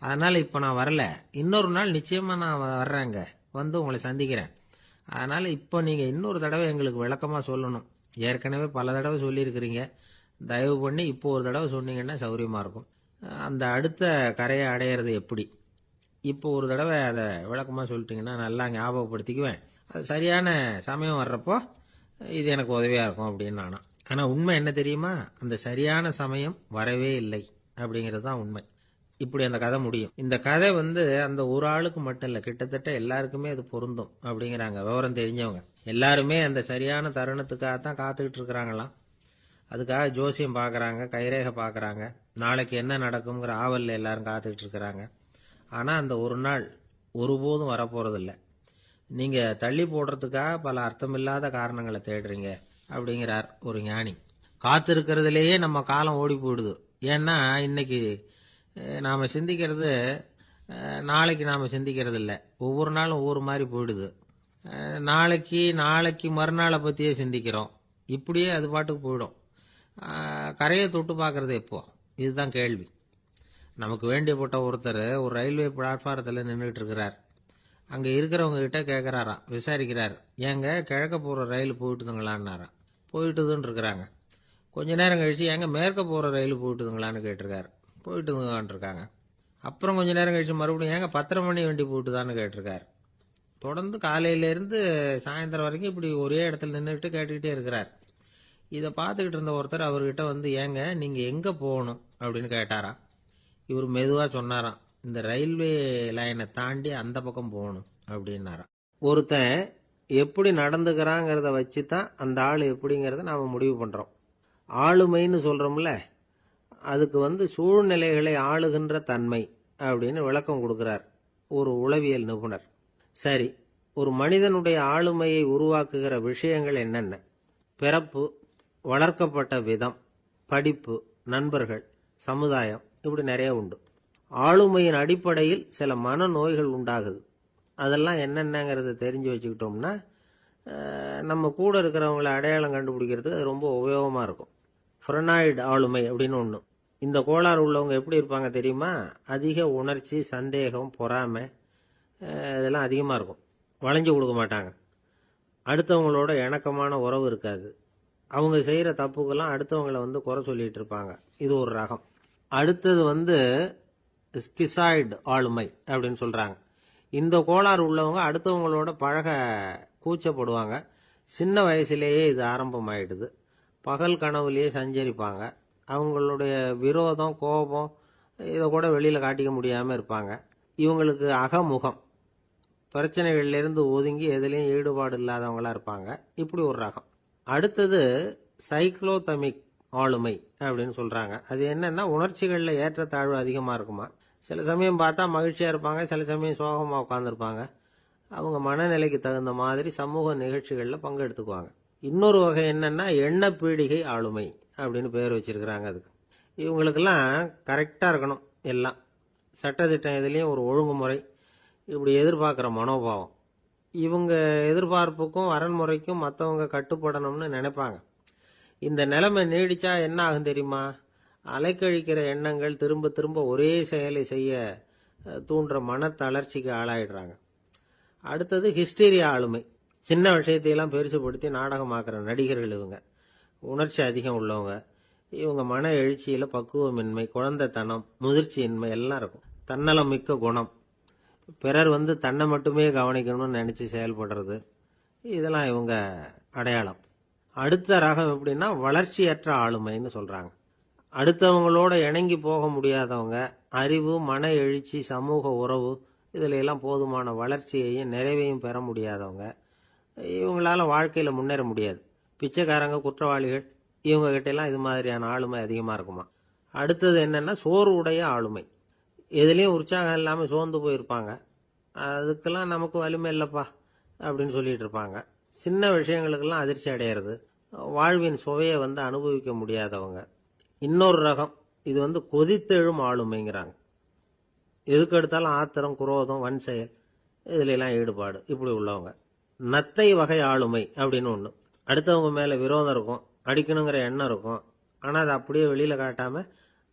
அதனால் இப்போ நான் வரல. இன்னொரு நாள் நிச்சயமாக நான் வர்றேங்க, வந்து உங்களை சந்திக்கிறேன். அதனால் இப்போ நீங்கள் இன்னொரு தடவை எங்களுக்கு விளக்கமாக சொல்லணும். ஏற்கனவே பல தடவை சொல்லியிருக்கிறீங்க. தயவு பண்ணி இப்போ ஒரு தடவை சொன்னீங்கன்னா சௌரியமாக இருக்கும். அந்த அடுத்த கரையை அடையிறது எப்படி? இப்போ ஒரு தடவை அதை விளக்கமாக சொல்லிட்டீங்கன்னா நல்லா ஞாபகப்படுத்திக்குவேன். அது சரியான சமயம் வர்றப்போ இது எனக்கு உதவியாக இருக்கும் அப்படின்னு நானா. ஆனால் உண்மை என்ன தெரியுமா? அந்த சரியான சமயம் வரவே இல்லை அப்படிங்கிறது தான் உண்மை. இப்படி அந்த கதை முடியும். இந்த கதை அந்த ஒரு ஆளுக்கு மட்டும் இல்லை, கிட்டத்தட்ட எல்லாருக்குமே அது பொருந்தும் அப்படிங்கிறாங்க விவரம் தெரிஞ்சவங்க. எல்லாருமே அந்த சரியான தருணத்துக்காகத்தான் காத்துக்கிட்டு இருக்கிறாங்களாம். அதுக்காக ஜோசியம் பார்க்குறாங்க, கைரேகை பார்க்குறாங்க, நாளைக்கு என்ன நடக்குங்கிற ஆவலில் எல்லாரும் காத்துக்கிட்டு இருக்கிறாங்க. ஆனால் அந்த ஒரு நாள் ஒருபோதும் வரப்போகிறதில்ல. நீங்கள் தள்ளி போடுறதுக்காக பல அர்த்தமில்லாத காரணங்களை தேடுறீங்க அப்படிங்கிறார் ஒரு ஞானி. காத்திருக்கிறதுலேயே நம்ம காலம் ஓடி போயிடுது. ஏன்னா இன்னைக்கு நாம் சிந்திக்கிறது நாளைக்கு நாம் சிந்திக்கிறது இல்லை. ஒவ்வொரு நாளும் ஒவ்வொரு மாதிரி போயிடுது. நாளைக்கு மறுநாளை பற்றியே சிந்திக்கிறோம். இப்படியே அது பாட்டுக்கு போயிடும். கரையை தொட்டு பார்க்கறது எப்போ? இதுதான் கேள்வி. நமக்கு வேண்டியப்பட்ட ஒருத்தர் ஒரு ரயில்வே பிளாட்ஃபாரத்தில் நின்றுட்டு இருக்கிறார். அங்கே இருக்கிறவங்க கிட்ட கேட்குறாராம், விசாரிக்கிறார். ஏங்க கிழக்க போகிற ரயில் போயிட்டுதுங்களான்னாராம். போயிட்டுதுன்னு இருக்கிறாங்க. கொஞ்ச நேரம் கழிச்சு, ஏங்க மேற்க போகிற ரயில் போயிட்டுதுங்களான்னு கேட்டிருக்காரு. போயிட்டுதுங்களான் இருக்காங்க. அப்புறம் கொஞ்ச நேரம் கழிச்சு மறுபடியும் ஏங்க 10:30 மணி வண்டி போயிட்டுதான்னு கேட்டிருக்காரு. தொடர்ந்து காலையிலேருந்து சாயந்தரம் வரைக்கும் இப்படி ஒரே இடத்துல நின்றுட்டு கேட்டுக்கிட்டே இருக்கிறார். இதை பார்த்துக்கிட்டு இருந்த ஒருத்தர் அவர்கிட்ட ஏங்க நீங்கள் எங்கே போகணும் அப்படின்னு கேட்டாராம். இவர் மெதுவாக சொன்னாராம், இந்த ரயில்வே லைனை தாண்டி அந்த பக்கம் போகணும் அப்படின்னாராம். ஒருத்தன் எப்படி நடந்துக்கிறாங்கிறத வச்சு தான் அந்த ஆள் எப்படிங்கிறத நாம் முடிவு பண்ணுறோம். ஆளுமைன்னு சொல்கிறோம்ல, அதுக்கு சூழ்நிலைகளை ஆளுகின்ற தன்மை அப்படின்னு விளக்கம் கொடுக்கிறார் ஒரு உளவியல் நிபுணர். சரி, ஒரு மனிதனுடைய ஆளுமையை உருவாக்குகிற விஷயங்கள் என்னென்ன? பிறப்பு, வளர்க்கப்பட்ட விதம், படிப்பு, நண்பர்கள், சமுதாயம், இப்படி நிறைய உண்டு. ஆளுமையின் அடிப்படையில் சில மனநோய்கள் உண்டாகுது. அதெல்லாம் என்னென்னங்கிறத தெரிஞ்சு வச்சுக்கிட்டோம்னா நம்ம கூட இருக்கிறவங்களை அடையாளம் கண்டுபிடிக்கிறதுக்கு அது ரொம்ப உபயோகமாக இருக்கும். ஃப்ரெனாய்டு ஆளுமை அப்படின்னு ஒன்று. இந்த கோளாறு உள்ளவங்க எப்படி இருப்பாங்க தெரியுமா? அதிக உணர்ச்சி, சந்தேகம், பொறாமை இதெல்லாம் அதிகமாக இருக்கும். வளைஞ்சு கொடுக்க மாட்டாங்க. அடுத்தவங்களோட இணக்கமான உறவு இருக்காது. அவங்க செய்கிற தப்புக்கெல்லாம் அடுத்தவங்களை குறை சொல்லிட்டு இருப்பாங்க. இது ஒரு ரகம். அடுத்தது ஸ்கிசாய்டு ஆளுமை அப்படின்னு சொல்கிறாங்க. இந்த கோளாறு உள்ளவங்க அடுத்தவங்களோட பழக கூச்சப்படுவாங்க. சின்ன வயசுலேயே இது ஆரம்பமாயிடுது. பகல் கனவுலேயே சஞ்சரிப்பாங்க. அவங்களுடைய விரோதம், கோபம் இதை கூட வெளியில் காட்டிக்க முடியாமல் இருப்பாங்க. இவங்களுக்கு அகமுகம், பிரச்சனைகள்லேருந்து ஒதுங்கி எதுலேயும் ஈடுபாடு இல்லாதவங்களா இருப்பாங்க. இப்படி ஒரு ரகம். அடுத்தது சைக்ளோதமிக் ஆளுமை அப்படின்னு சொல்கிறாங்க. அது என்னன்னா, உணர்ச்சிகளில் ஏற்றத்தாழ்வு அதிகமாக இருக்குமா. சில சமயம் பார்த்தா மகிழ்ச்சியாக இருப்பாங்க, சில சமயம் சோகமாக உட்காந்துருப்பாங்க. அவங்க மனநிலைக்கு தகுந்த மாதிரி சமூக நிகழ்ச்சிகளில் பங்கெடுத்துக்குவாங்க. இன்னொரு வகை என்னன்னா, எண்ணப்பீடிகை ஆளுமை அப்படின்னு பேர் வச்சிருக்கிறாங்க. அதுக்கு இவங்களுக்கெல்லாம் கரெக்டாக இருக்கணும். எல்லாம் சட்டத்திட்டம், இதுலேயும் ஒரு ஒழுங்குமுறை, இப்படி எதிர்பார்க்குற மனோபாவம். இவங்க எதிர்பார்ப்புக்கும் வரன்முறைக்கும் மற்றவங்க கட்டுப்படணும்னு நினைப்பாங்க. இந்த நிலைமை நீடிச்சா என்ன ஆகும் தெரியுமா? அலைக்கழிக்கிற எண்ணங்கள் திரும்ப திரும்ப ஒரே செயலை செய்ய தூண்டுற மன தளர்ச்சிக்கு ஆளாயிடுறாங்க. அடுத்தது ஹிஸ்டீரியா ஆளுமை. சின்ன விஷயத்தையெல்லாம் பெருசுபடுத்தி நாடகமாக்குற நடிகர்கள் இவங்க. உணர்ச்சி அதிகம் உள்ளவங்க. இவங்க மன எழுச்சியில பக்குவமின்மை, குழந்தைத்தனம், முதிர்ச்சியின்மை எல்லாம் இருக்கும். தன்னலம் மிக்க குணம். பிறர் தன்னை மட்டுமே கவனிக்கணும்னு நினைச்சு செயல்படுறது, இதெல்லாம் இவங்க அடையாளம். அடுத்த ரகம் எப்படின்னா வளர்ச்சியற்ற ஆளுமைன்னு சொல்றாங்க. அடுத்தவங்களோட இணங்கி போக முடியாதவங்க, அறிவு, மன எழுச்சி, சமூக உறவு இதுல எல்லாம் போதுமான வளர்ச்சியையும் நிறைவையும் பெற முடியாதவங்க. இவங்களால வாழ்க்கையில முன்னேற முடியாது. பிச்சைக்காரங்க, குற்றவாளிகள் இவங்க கிட்ட எல்லாம் இது மாதிரியான ஆளுமை அதிகமா இருக்குமா. அடுத்தது என்னன்னா சோர்வுடைய ஆளுமை. எதுலயும் உற்சாகம் இல்லாம சோர்ந்து போயிருப்பாங்க. அதுக்கெல்லாம் நமக்கு வலிமை இல்லப்பா அப்படின்னு சொல்லிட்டு இருப்பாங்க. சின்ன விஷயங்களுக்கெல்லாம் அதிர்ச்சி அடையிறது, வாழ்வின் சுவையை அனுபவிக்க முடியாதவங்க. இன்னொரு ரகம் இது கொதித்தெழும் ஆளுமைங்கிறாங்க. எதுக்கு எடுத்தாலும் ஆத்திரம், குரோதம், வன் செயல் இதுல எல்லாம் ஈடுபாடு இப்படி உள்ளவங்க. நத்தை வகை ஆளுமை அப்படின்னு ஒண்ணு. அடுத்தவங்க மேல விரோதம் இருக்கும், அடிக்கணுங்கிற எண்ணம் இருக்கும். ஆனா அதை அப்படியே வெளியில காட்டாம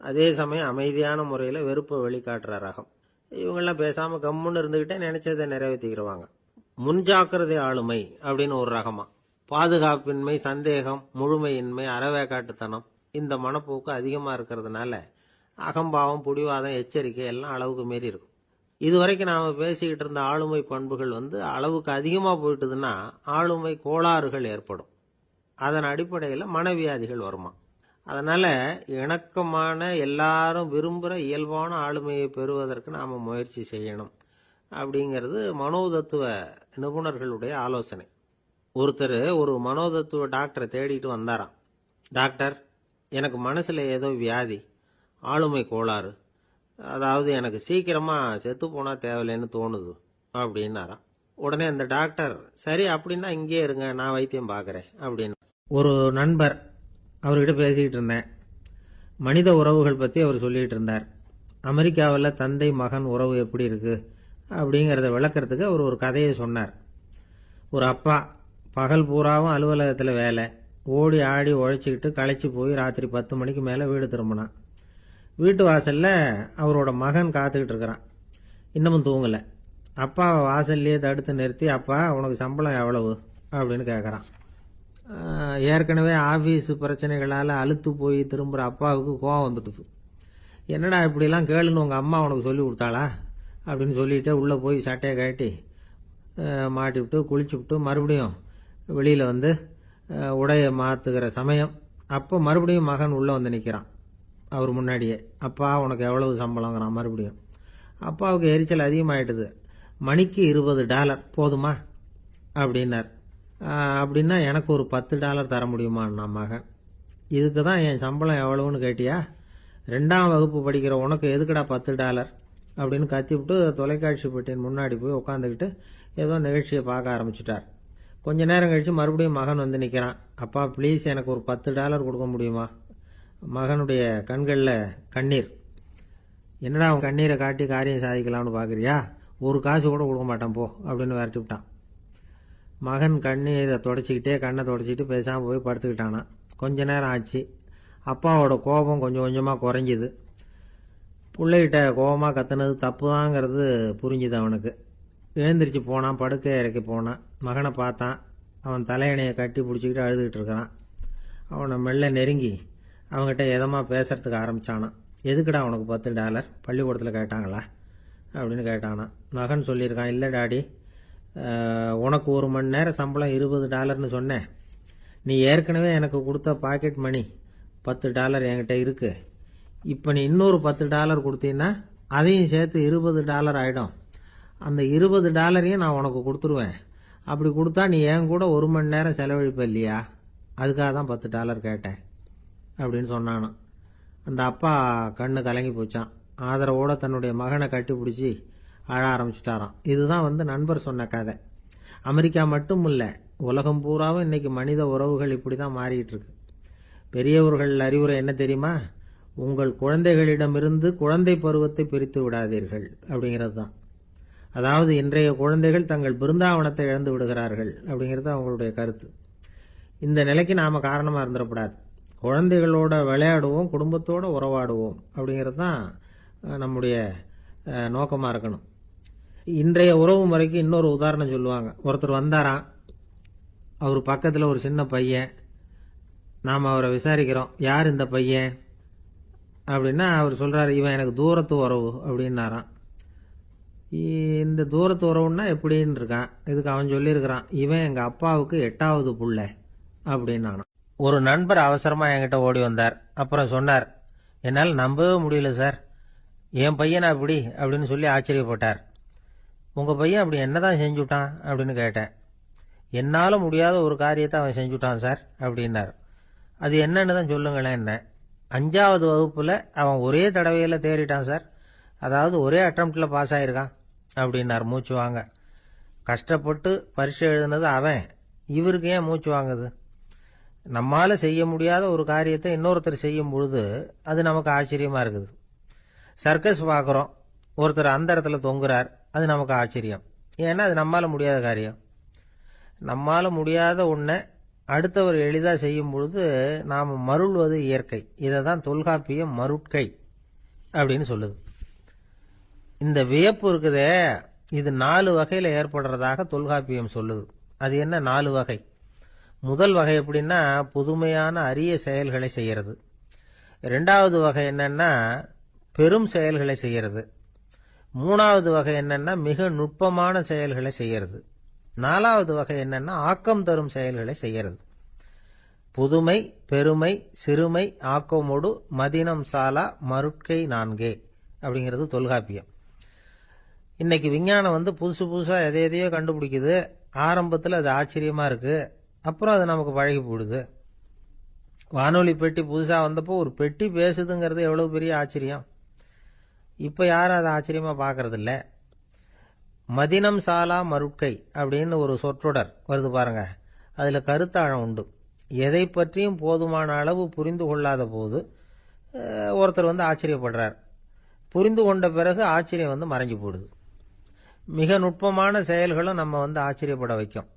அதே சமயம் அமைதியான முறையில வெறுப்பை வெளிக்காட்டுற ரகம். இவங்கெல்லாம் பேசாம கம்முன்னு இருந்துகிட்டே நினைச்சதை நிறைவேற்றிக்கிறவாங்க. முன்ஜாக்கிரதை ஆளுமை அப்படின்னு ஒரு ரகமா. பாதுகாப்பின்மை, சந்தேகம், முழுமையின்மை, அறவேக்காட்டுத்தனம் இந்த மனப்போக்கு அதிகமா இருக்கிறதுனால அகம்பாவம், புடிவாதம், எச்சரிக்கை எல்லாம் அளவுக்கு மீறி இருக்கும். இதுவரைக்கும் நாம பேசிக்கிட்டு இருந்த ஆளுமை பண்புகள் அளவுக்கு அதிகமா போயிட்டுதுன்னா ஆளுமை கோளாறுகள் ஏற்படும். அதன் அடிப்படையில் மனவியாதிகள் வருமா. அதனால இணக்கமான, எல்லாரும் விரும்புகிற இயல்பான ஆளுமையை பெறுவதற்கு நாம முயற்சி செய்யணும் அப்படிங்கிறது மனோதத்துவ நிபுணர்களுடைய ஆலோசனை. ஒருத்தர் ஒரு மனோதத்துவ டாக்டரை தேடிட்டு வந்தாராம். டாக்டர், எனக்கு மனசுல ஏதோ வியாதி, ஆளுமை கோளாறு, அதாவது எனக்கு சீக்கிரமா செத்து போனா தேவையில்லைன்னு தோணுது அப்படின்னாராம். உடனே அந்த டாக்டர், சரி அப்படின்னா இங்கே இருங்க, நான் வைத்தியம் பார்க்கறேன் அப்படின்னு. ஒரு நண்பர், அவர்கிட்ட பேசிக்கிட்டு இருந்தேன். மனித உறவுகள் பற்றி அவர் சொல்லிட்டு இருந்தார். அமெரிக்காவில் தந்தை மகன் உறவு எப்படி இருக்கு அப்படிங்கிறத விளக்கறதுக்கு அவர் ஒரு கதையை சொன்னார். ஒரு அப்பா பகல் பூராவும் அலுவலகத்தில் வேலை, ஓடி ஆடி உழைச்சிக்கிட்டு களைச்சி போய் ராத்திரி 10 மணிக்கு மேலே வீடு திரும்பினான். வீட்டு வாசல்ல அவரோட மகன் காத்துக்கிட்டு இருக்கிறான். இன்னமும் தூங்கலை. அப்பா வாசல்லையே தடுத்து நிறுத்தி, அப்பா உனக்கு சம்பளம் எவ்வளவு அப்படின்னு கேட்குறான். ஏற்கனவே ஆஃபீஸ் பிரச்சனைகளால் அழுத்து போய் திரும்புகிற அப்பாவுக்கு கோவம் வந்துடுது. என்னடா இப்படிலாம் கேளுன்னு உங்கள் அம்மா உனக்கு சொல்லி கொடுத்தாளா அப்படின்னு சொல்லிட்டு உள்ளே போய் சட்டையை கட்டி மாட்டிவிட்டு குளிச்சுவிட்டு மறுபடியும் வெளியில் உடையை மாற்றுகிற சமயம் அப்போ மறுபடியும் மகன் உள்ளே நிற்கிறான் அவர் முன்னாடியே. அப்பா உனக்கு எவ்வளவு சம்பளங்கிறான் மறுபடியும். அப்பாவுக்கு எரிச்சல் அதிகமாயிட்டுது. மணிக்கு $20 போதுமா அப்படின்னார். அப்படின்னா எனக்கு ஒரு $10 தர முடியுமான்னா மகன். இதுக்கு தான் என் சம்பளம் எவ்வளவுன்னு கேட்டியா? 2ஆம் வகுப்பு படிக்கிற உனக்கு எதுக்குடா $10 அப்படின்னு கத்திவிட்டு தொலைக்காட்சி பெட்டியின் முன்னாடி போய் உட்காந்துக்கிட்டு ஏதோ நிகழ்ச்சியை பார்க்க ஆரம்பிச்சுட்டார். கொஞ்ச நேரம் கழிச்சு மறுபடியும் மகன் நிற்கிறான். அப்பா ப்ளீஸ் எனக்கு ஒரு $10 கொடுக்க முடியுமா? மகனுடைய கண்களில் கண்ணீர். என்னடா அவன் கண்ணீரை காட்டி காரியம் சாதிக்கலாம்னு பார்க்குறியா? ஒரு காசு கூட கொடுக்க மாட்டான் போ அப்படின்னு விரட்டி விட்டான். மகன் கண்ணீரை தொடச்சிக்கிட்டே கண்ணை தொடச்சிக்கிட்டு பேசாமல் போய் படுத்துக்கிட்டானா. கொஞ்ச நேரம் ஆச்சு. அப்பாவோட கோபம் கொஞ்சம் கொஞ்சமாக குறைஞ்சிது. பிள்ளைகிட்ட கோபமாக கத்துனது தப்பு தாங்கிறது புரிஞ்சுது அவனுக்கு. எழுந்திரிச்சு போனான், படுக்கை இறக்கி போனான். மகனை பார்த்தான். அவன் தலையணையை கட்டி பிடிச்சிக்கிட்டு அழுதுகிட்டு இருக்கிறான். அவனை மெல்ல நெருங்கி அவங்ககிட்ட எதமாக பேசுறதுக்கு ஆரம்பிச்சானான். எதுக்குடா உனக்கு $10 பள்ளிக்கூடத்தில் கேட்டாங்களா அப்படின்னு கேட்டானான். மகன் சொல்லியிருக்கான், இல்லை டாடி, உனக்கு 1 மணி நேரம் சம்பளம் $20ன்னு சொன்னேன். நீ ஏற்கனவே எனக்கு கொடுத்த பாக்கெட் மணி $10 என்கிட்ட இருக்கு. இப்போ நீ இன்னொரு $10 கொடுத்தீங்கன்னா அதையும் சேர்த்து $20 ஆகிடும். அந்த $20 நான் உனக்கு கொடுத்துருவேன். அப்படி கொடுத்தா நீ என் கூட 1 மணி நேரம் செலவழிப்ப இல்லையா? அதுக்காக தான் $10 கேட்டேன் அப்படின்னு சொன்னானான். அந்த அப்பா கண்ணு கலங்கி போச்சான். ஆதரவோட தன்னுடைய மகனை கட்டி பிடிச்சி அழ ஆரம்பிச்சுட்டாராம். இதுதான் நண்பர் சொன்ன கதை. அமெரிக்கா மட்டும் இல்லை, உலகம் பூராவும் இன்னைக்கு மனித உறவுகள் இப்படி தான் மாறிட்டு இருக்கு. பெரியவர்கள் அறிவுரை என்ன தெரியுமா? உங்கள் குழந்தைகளிடமிருந்து குழந்தை பருவத்தை பிரித்து விடாதீர்கள் அப்படிங்கிறது தான். அதாவது இன்றைய குழந்தைகள் தங்கள் பிருந்தாவனத்தை இழந்து விடுகிறார்கள் அப்படிங்கிறது அவங்களுடைய கருத்து. இந்த நிலைக்கு நாம காரணமா இருந்துடக்கூடாது. குழந்தைகளோட விளையாடுவோம், குடும்பத்தோட உறவாடுவோம் அப்படிங்கிறது தான் நம்முடைய நோக்கமாக இருக்கணும். இன்றைய உறவு முறைக்கு இன்னொரு உதாரணம் சொல்லுவாங்க. ஒருத்தர் வந்தாராம், அவர் பக்கத்தில் ஒரு சின்ன பையன். நாம் அவரை விசாரிக்கிறோம், யார் இந்த பையன் அப்படின்னா அவர் சொல்கிறார், இவன் எனக்கு தூரத்து உறவு அப்படின்னாராம். இந்த தூரத்து உறவுன்னா எப்படின்னு இருக்கான். இதுக்கு அவன் சொல்லியிருக்கிறான், இவன் எங்கள் அப்பாவுக்கு 8வது புள்ள அப்படின்னு. ஒரு நண்பர் அவசரமாக என்கிட்ட ஓடி வந்தார். அப்புறம் சொன்னார், என்னால் நம்பவே முடியல சார், என் பையனா அப்படி அப்படின்னு சொல்லி ஆச்சரியப்பட்டார். உங்கள் பையன் அப்படி என்னதான் செஞ்சுட்டான் அப்படின்னு கேட்டேன். என்னால் முடியாத ஒரு காரியத்தை அவன் செஞ்சுட்டான் சார் அப்படின்னார். அது என்னன்னு தான் சொல்லுங்களேன். என்ன 5வது வகுப்பில் அவன் ஒரே தடவையில் தேறிட்டான் சார், அதாவது ஒரே அட்டம்ப்டில் பாஸ் ஆகிருக்கான் அப்படின்னார் மூச்சு வாங்க. கஷ்டப்பட்டு பரீட்சை எழுதுனது அவன், இவருக்கு ஏன் மூச்சு வாங்குது? நம்மால் செய்ய முடியாத ஒரு காரியத்தை இன்னொருத்தர் செய்யும் பொழுது அது நமக்கு ஆச்சரியமாக இருக்குது. சர்க்கஸ் பார்க்குறோம், ஒருத்தர் அந்த இடத்துல தொங்குறார், அது நமக்கு ஆச்சரியம். ஏன்னா அது நம்மால் முடியாத காரியம். நம்மால் முடியாத ஒன்றை அடுத்தவர் எளிதாக செய்யும் பொழுது நாம் மருள்வது இயற்கை. இதை தான் தொல்காப்பியம் மருட்கை அப்படின்னு சொல்லுது. இந்த வியப்பு இருக்குதே, இது 4 வகையில் ஏற்படுறதாக தொல்காப்பியம் சொல்லுது. அது என்ன 4 வகை? முதல் வகை எப்படின்னா, புதுமையான அரிய செயல்களை செய்கிறது. 2வது வகை என்னன்னா, பெரும் செயல்களை செய்கிறது. 3வது வகை என்னன்னா, மிக நுட்பமான செயல்களை செய்கிறது. 4வது வகை என்னன்னா, ஆக்கம் தரும் செயல்களை செய்கிறது. புதுமை, பெருமை, சிறுமை, ஆக்கமோடு மதினம் சாலா மருட்கை 4 அப்படிங்கிறது தொல்காப்பியம். இன்னைக்கு விஞ்ஞானம் புதுசு புதுசாக எதையோ கண்டுபிடிக்குது. ஆரம்பத்தில் அது ஆச்சரியமா இருக்கு, அப்புறம் அது நமக்கு பழகி போடுது. வானொலி பெட்டி புதுசாக வந்தப்போ ஒரு பெட்டி பேசுதுங்கிறது எவ்வளவு பெரிய ஆச்சரியம். இப்போ யாரும் அதை ஆச்சரியமா பார்க்கறதில்ல. மதினம் சாலா மருட்கை அப்படின்னு ஒரு சொற்றொடர் வருது பாருங்க, அதில் கருத்தாழம் உண்டு. எதை பற்றியும் போதுமான அளவு புரிந்து கொள்ளாத போது ஒருத்தர் ஆச்சரியப்படுறார். புரிந்து கொண்ட பிறகு ஆச்சரியம் மறைஞ்சு போடுது. மிக நுட்பமான செயல்களும் நம்ம ஆச்சரியப்பட வைக்கும்.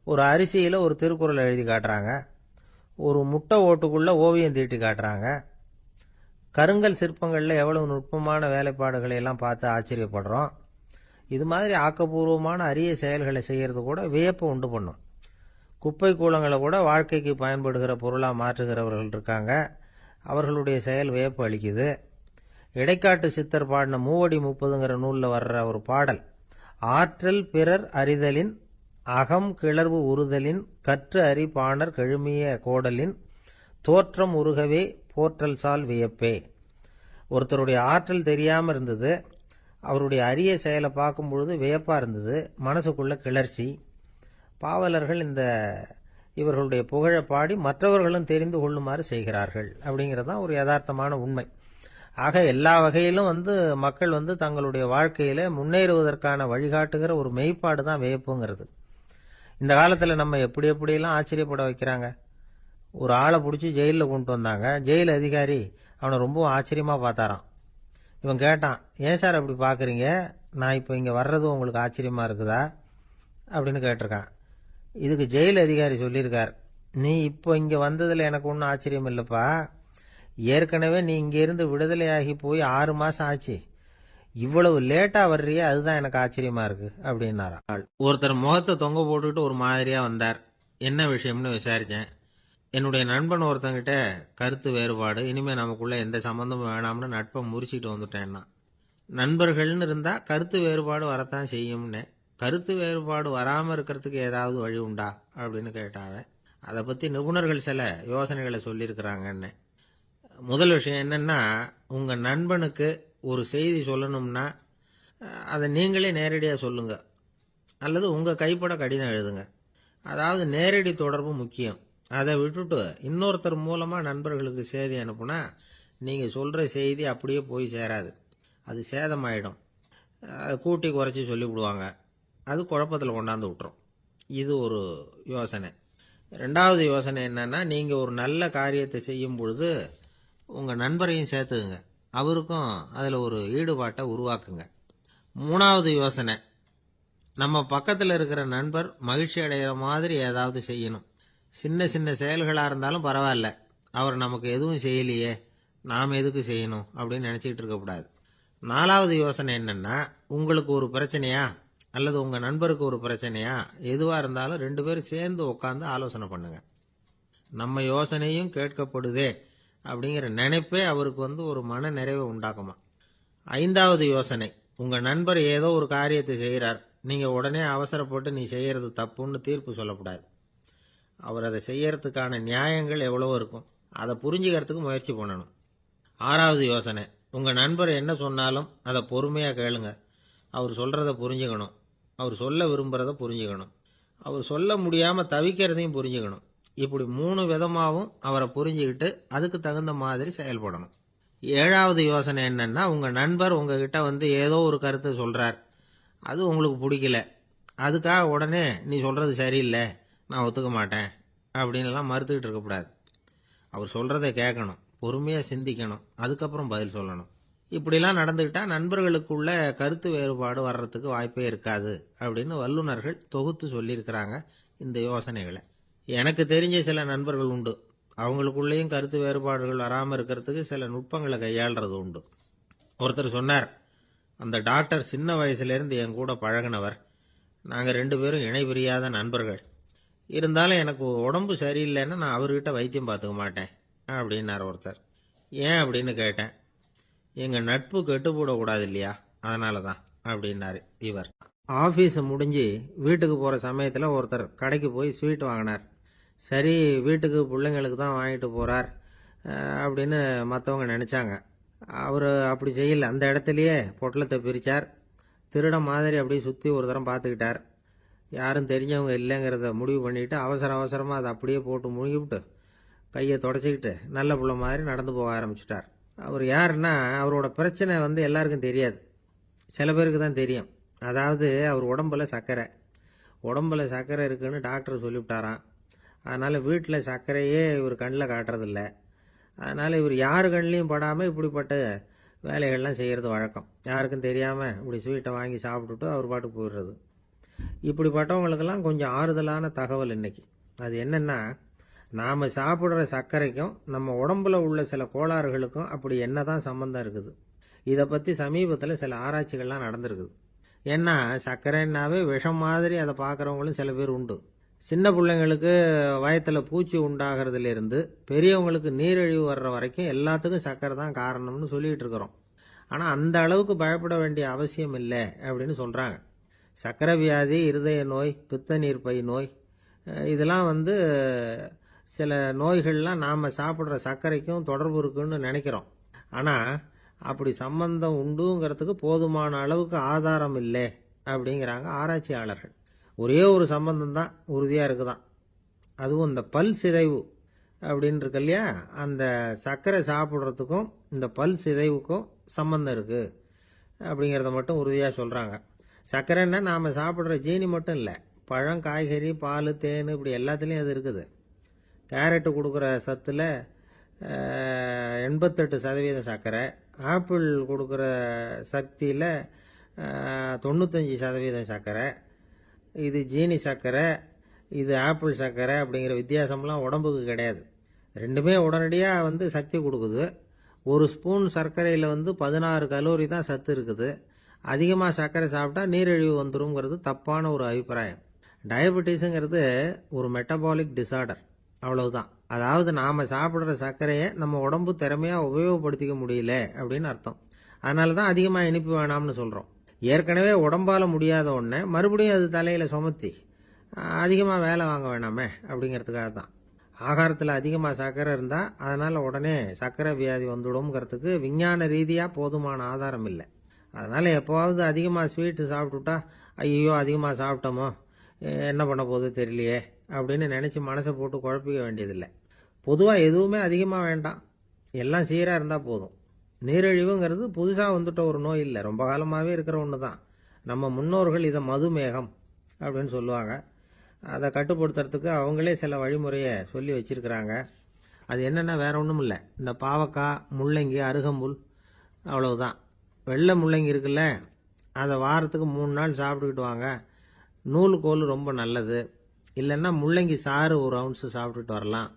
ஒரு அரிசியில் ஒரு திருக்குறள் எழுதி காட்டுறாங்க, ஒரு முட்டை ஓட்டுக்குள்ள ஓவியம் தீட்டி காட்டுறாங்க. கருங்கல் சிற்பங்களில் எவ்வளவு நுட்பமான வேலைப்பாடுகளை எல்லாம் பார்த்து ஆச்சரியப்படுறோம். இது மாதிரி ஆக்கப்பூர்வமான அரிய செயல்களை செய்யறது கூட வியப்பை உண்டு பண்ணும். குப்பை கூலங்களை கூட வாழ்க்கைக்கு பயன்படுகிற பொருளாக மாற்றுகிறவர்கள் இருக்காங்க, அவர்களுடைய செயல் வியப்பு அளிக்குது. இடைக்காட்டு சித்தர் பாடின 30 நூலில் வர்ற ஒரு பாடல், ஆற்றல் பிறர் அறிதலின் அகம் கிளர்வு உறுதலின் கற்று அறி பாணர் கெழுமிய கோடலின் தோற்றம் உருகவே போற்றல் சால் வியப்பே. ஒருத்தருடைய ஆற்றல் தெரியாமல் இருந்தது, அவருடைய அரிய செயலை பார்க்கும் பொழுது வியப்பாக இருந்தது, மனசுக்குள்ள கிளர்ச்சி. பாவலர்கள் இவர்களுடைய புகழை பாடி மற்றவர்களும் தெரிந்து கொள்ளுமாறு செய்கிறார்கள் அப்படிங்கிறது தான் ஒரு யதார்த்தமான உண்மை. ஆக எல்லா வகையிலும் மக்கள் தங்களுடைய வாழ்க்கையில முன்னேறுவதற்கான வழிகாட்டுகிற ஒரு மெய்ப்பாடு தான் வியப்புங்கிறது. இந்த காலத்தில் நம்ம எப்படியெல்லாம் ஆச்சரியப்பட வைக்கிறாங்க. ஒரு ஆளை பிடிச்சி ஜெயிலில் கொண்டு வந்தாங்க. ஜெயில் அதிகாரி அவனை ரொம்ப ஆச்சரியமாக பார்த்தாராம். இவன் கேட்டான், ஏன் சார் அப்படி பார்க்குறீங்க, நான் இப்போ இங்கே வர்றது உங்களுக்கு ஆச்சரியமாக இருக்குதா அப்படின்னு கேட்டிருக்கான். இதுக்கு ஜெயில் அதிகாரி சொல்லியிருக்கார், நீ இப்போ இங்கே வந்ததில் எனக்கு ஒன்றும் ஆச்சரியம் இல்லைப்பா, ஏற்கனவே நீ இங்கேருந்து விடுதலையாகி போய் 6 மாதம் ஆச்சு, இவ்வளவு லேட்டா வர்றியே அதுதான் எனக்கு ஆச்சரியமா இருக்கு அப்படின்னாராம். ஒருத்தர் முகத்தை தொங்க போட்டுக்கிட்டு ஒரு மாதிரியா வந்தார். என்ன விஷயம்னு விசாரிச்சேன். என்னுடைய நண்பன் ஒருத்தங்கிட்ட கருத்து வேறுபாடு, இனிமே நமக்குள்ள எந்த சம்பந்தமும் வேணாம்னு நட்பை முறிச்சிட்டு வந்துட்டேன்னா. நண்பர்கள்னு இருந்தா கருத்து வேறுபாடு வரத்தான் செய்யும்னு. கருத்து வேறுபாடு வராம இருக்கிறதுக்கு ஏதாவது வழி உண்டா அப்படின்னு கேட்டாங்க. அதை பத்தி நிபுணர்கள் சில யோசனைகளை சொல்லியிருக்கிறாங்கன்னு. முதல் விஷயம் என்னன்னா, உங்க நண்பனுக்கு ஒரு செய்தி சொல்லணும்னா அதை நீங்களே நேரடியாக சொல்லுங்க, அல்லது உங்கள் கைப்பட கடிதம் எழுதுங்க. அதாவது நேரடி தொடர்பு முக்கியம். அதை விட்டுட்டு இன்னொருத்தர் மூலமாக நண்பர்களுக்கு செய்தி அனுப்புனா நீங்கள் சொல்கிற செய்தி அப்படியே போய் சேராது, அது சேதமாயிடும். அதை கூட்டி குறைச்சி சொல்லிவிடுவாங்க, அது குழப்பத்தில் கொண்டாந்து விட்டுரும். இது ஒரு யோசனை. 2வது யோசனை என்னன்னா, நீங்கள் ஒரு நல்ல காரியத்தை செய்யும் பொழுது உங்கள் நண்பரையும் சேர்த்துக்குங்க, அவருக்கும் அதில் ஒரு ஈடுபாட்டை உருவாக்குங்க. 3வது யோசனை, நம்ம பக்கத்தில் இருக்கிற நண்பர் மகிழ்ச்சி அடைகிற மாதிரி ஏதாவது செய்யணும். சின்ன சின்ன செயல்களாக இருந்தாலும் பரவாயில்ல, அவர் நமக்கு எதுவும் செய்யலையே நாம் எதுக்கு செய்யணும் அப்படின்னு நினச்சிக்கிட்டு இருக்கக்கூடாது. 4வது யோசனை என்னன்னா, உங்களுக்கு ஒரு பிரச்சனையா அல்லது உங்க நண்பருக்கு ஒரு பிரச்சனையா எதுவா இருந்தாலும் 2 பேரும் சேர்ந்து உட்காந்து ஆலோசனை பண்ணுங்க. நம்ம யோசனையும் கேட்கப்படுதே அப்படிங்கிற நினைப்பே அவருக்கு ஒரு மன நிறைவை உண்டாக்குமா. 5வது யோசனை, உங்க நண்பர் ஏதோ ஒரு காரியத்தை செய்கிறார், நீங்க உடனே அவசரப்பட்டு நீ செய்யறது தப்புன்னு தீர்ப்பு சொல்லக்கூடாது. அவர் அதை செய்யறதுக்கான நியாயங்கள் எவ்வளவோ இருக்கும், அதை புரிஞ்சுக்கிறதுக்கு முயற்சி பண்ணணும். 6வது யோசனை, உங்க நண்பர் என்ன சொன்னாலும் அதை பொறுமையா கேளுங்க. அவர் சொல்றத புரிஞ்சுக்கணும், அவர் சொல்ல விரும்புறத புரிஞ்சுக்கணும், அவர் சொல்ல முடியாம தவிக்கிறதையும் புரிஞ்சுக்கணும். இப்படி 3 விதமாவும் அவரை புரிஞ்சுக்கிட்டு அதுக்கு தகுந்த மாதிரி செயல்படணும். 7வது யோசனை என்னன்னா, உங்க நண்பர் உங்ககிட்ட ஏதோ ஒரு கருத்தை சொல்றார், அது உங்களுக்கு பிடிக்கல, அதுக்காக உடனே நீ சொல்றது சரியில்லை, நான் ஒத்துக்க மாட்டேன் அப்படின்லாம் மறுத்துக்கிட்டு இருக்கக்கூடாது. அவர் சொல்றதை கேட்கணும், பொறுமையா சிந்திக்கணும், அதுக்கப்புறம் பதில் சொல்லணும். இப்படிலாம் நடந்துக்கிட்டா நண்பர்களுக்குள்ள கருத்து வேறுபாடு வர்றதுக்கு வாய்ப்பே இருக்காது அப்படின்னு வல்லுநர்கள் தொகுத்து சொல்லியிருக்கிறாங்க இந்த யோசனைகளை. எனக்கு தெரிஞ்ச சில நண்பர்கள் உண்டு, அவங்களுக்குள்ளேயும் கருத்து வேறுபாடுகள் வராமல் இருக்கிறதுக்கு சில நுட்பங்களை கையாளுறது உண்டு. ஒருத்தர் சொன்னார், அந்த டாக்டர் சின்ன வயசுலேருந்து என் கூட பழகினவர், நாங்கள் 2 பேரும் இணை பிரியாத நண்பர்கள், இருந்தாலும் எனக்கு உடம்பு சரியில்லைன்னா நான் அவர்கிட்ட வைத்தியம் பார்த்துக்க மாட்டேன் அப்படின்னார் ஒருத்தர். ஏன் அப்படின்னு கேட்டேன். எங்கள் நட்பு கெட்டுப்போடக்கூடாது இல்லையா, அதனால தான் அப்படின்னாரு இவர். ஆஃபீஸ் முடிஞ்சு வீட்டுக்கு போகிற சமயத்தில் ஒருத்தர் கடைக்கு போய் ஸ்வீட் வாங்கினார். சரி, வீட்டுக்கு பிள்ளைங்களுக்கு தான் வாங்கிட்டு போகிறார் அப்படின்னு மற்றவங்க நினச்சாங்க. அவர் அப்படி செய்யல. அந்த இடத்துலையே பொட்டலத்தை பிரித்தார், திருட மாதிரி அப்படியே சுற்றி ஒரு தரம் பார்த்துக்கிட்டார். யாரும் தெரிஞ்சவங்க இல்லைங்கிறத முடிவு பண்ணிவிட்டு அவசரமாக அதை அப்படியே போட்டு முழுகிவிட்டு கையை தொடச்சிக்கிட்டு நல்ல புள்ள மாதிரி நடந்து போக ஆரம்பிச்சிட்டார். அவர் யாருன்னா, அவரோட பிரச்சனை எல்லாருக்கும் தெரியாது, சில பேருக்கு தான் தெரியும். அதாவது அவர் உடம்புல சர்க்கரை இருக்குன்னு டாக்டர் சொல்லிவிட்டாராம். அதனால் வீட்டில் சர்க்கரையே இவர் கண்ணில் காட்டுறதில்ல. அதனால் இவர் யார் கண்ணிலையும் படாமல் இப்படிப்பட்ட வேலைகள்லாம் செய்கிறது வழக்கம். யாருக்கும் தெரியாமல் இப்படி ஸ்வீட்டை வாங்கி சாப்பிட்டுட்டு அவர் பாட்டுக்கு போயிடுறது. இப்படிப்பட்டவங்களுக்கெல்லாம் கொஞ்சம் ஆறுதலான தகவல் இன்னைக்கு. அது என்னென்னா, நாம் சாப்பிட்ற சர்க்கரைக்கும் நம்ம உடம்புல உள்ள சில கோளாறுகளுக்கும் அப்படி என்ன தான் சம்மந்தம் இருக்குது. இதை பற்றி சமீபத்தில் சில ஆராய்ச்சிகள்லாம் நடந்திருக்குது. ஏன்னா சர்க்கரைன்னாவே விஷம் மாதிரி அதை பார்க்குறவங்களும் சில பேர் உண்டு. சின்ன பிள்ளைங்களுக்கு வயத்தில் பூச்சி உண்டாகிறதுலேருந்து பெரியவங்களுக்கு நீரிழிவு வர்ற வரைக்கும் எல்லாத்துக்கும் சர்க்கரை தான் காரணம்னு சொல்லிகிட்டு இருக்கிறோம். ஆனால் அந்த அளவுக்கு பயப்பட வேண்டிய அவசியம் இல்லை அப்படின்னு சொல்கிறாங்க. சர்க்கரை வியாதி, இருதய நோய், பித்த நீர்ப்பை நோய், இதெல்லாம் சில நோய்கள்லாம் நாம் சாப்பிட்ற சர்க்கரைக்கும் தொடர்பு இருக்குன்னு நினைக்கிறோம். ஆனால் அப்படி சம்பந்தம் உண்டுங்கிறதுக்கு போதுமான அளவுக்கு ஆதாரம் இல்லை அப்படிங்கிறாங்க ஆராய்ச்சியாளர்கள். ஒரே ஒரு சம்பந்தம் தான் உறுதியாக இருக்குதான், அதுவும் இந்த பல் சிதைவு அப்படின்னு இருக்கு இல்லையா, அந்த சர்க்கரை சாப்பிட்றதுக்கும் இந்த பல் சிதைவுக்கும் சம்பந்தம் இருக்குது அப்படிங்கிறத மட்டும் உறுதியாக சொல்கிறாங்க. சர்க்கரைன்னா நாம் சாப்பிட்ற ஜீனி மட்டும் இல்லை, பழம், காய்கறி, பால், தேன், இப்படி எல்லாத்துலேயும் அது இருக்குது. கேரட்டு கொடுக்குற சத்தில் 88% சர்க்கரை, ஆப்பிள் கொடுக்குற சக்தியில் 95% சர்க்கரை. இது ஜீனி சர்க்கரை, இது ஆப்பிள் சர்க்கரை அப்படிங்கிற வித்தியாசம்லாம் உடம்புக்கு கிடையாது. ரெண்டுமே உடனடியாக சக்தி கொடுக்குது. ஒரு ஸ்பூன் சர்க்கரையில் 16 கலோரி தான் சத்து இருக்குது. அதிகமாக சர்க்கரை சாப்பிட்டா நீரிழிவு வந்துருங்கிறது தப்பான ஒரு அபிப்பிராயம். டயபெட்டிஸுங்கிறது ஒரு மெட்டபாலிக் டிசார்டர், அவ்வளவுதான். அதாவது நாம் சாப்பிட்ற சர்க்கரையை நம்ம உடம்பு திறமையாக உபயோகப்படுத்திக்க முடியல அப்படின்னு அர்த்தம். அதனால தான் அதிகமாக இனிப்பு வேணாம்னு சொல்கிறோம். ஏற்கனவே உடம்பால் முடியாத ஒன்றை மறுபடியும் அது தலையில் சுமத்தி அதிகமாக வேலை வாங்க வேணாமே அப்படிங்கிறதுக்காக தான். ஆகாரத்தில் அதிகமாக சர்க்கரை இருந்தால் அதனால் உடனே சர்க்கரை வியாதி வந்துடும்ங்கிறதுக்கு விஞ்ஞான ரீதியாக போதுமான ஆதாரம் இல்லை. அதனால் எப்போவாவது அதிகமாக ஸ்வீட்டு சாப்பிட்டுட்டா ஐயோ அதிகமாக சாப்பிட்டோமோ, என்ன பண்ண போகுது தெரியலையே அப்படின்னு நினச்சி மனசை போட்டு குழப்பிக்க வேண்டியதில்லை. பொதுவாக எதுவுமே அதிகமாக வேண்டாம், எல்லாம் சீராக இருந்தால் போதும். நீரிழிவுங்கிறது புதுசாக வந்துட்ட ஒரு நோய் இல்லை, ரொம்ப காலமாகவே இருக்கிற ஒன்று தான். நம்ம முன்னோர்கள் இதை மதுமேகம் அப்படின்னு சொல்லுவாங்க. அதை கட்டுப்படுத்துறதுக்கு அவங்களே சில வழிமுறையை சொல்லி வச்சிருக்கிறாங்க. அது என்னென்னா வேற ஒன்றும் இல்லை, இந்த பாவக்காய், முள்ளங்கி, அருகம்புல், அவ்வளவுதான். வெள்ளை முள்ளங்கி இருக்குல்ல, அதை வாரத்துக்கு 3 நாள் சாப்பிட்டுக்கிட்டு வாங்க. நூலுக்கோல் ரொம்ப நல்லது. இல்லைன்னா முள்ளங்கி சாறு 1 ounce சாப்பிட்டுட்டு வரலாம்.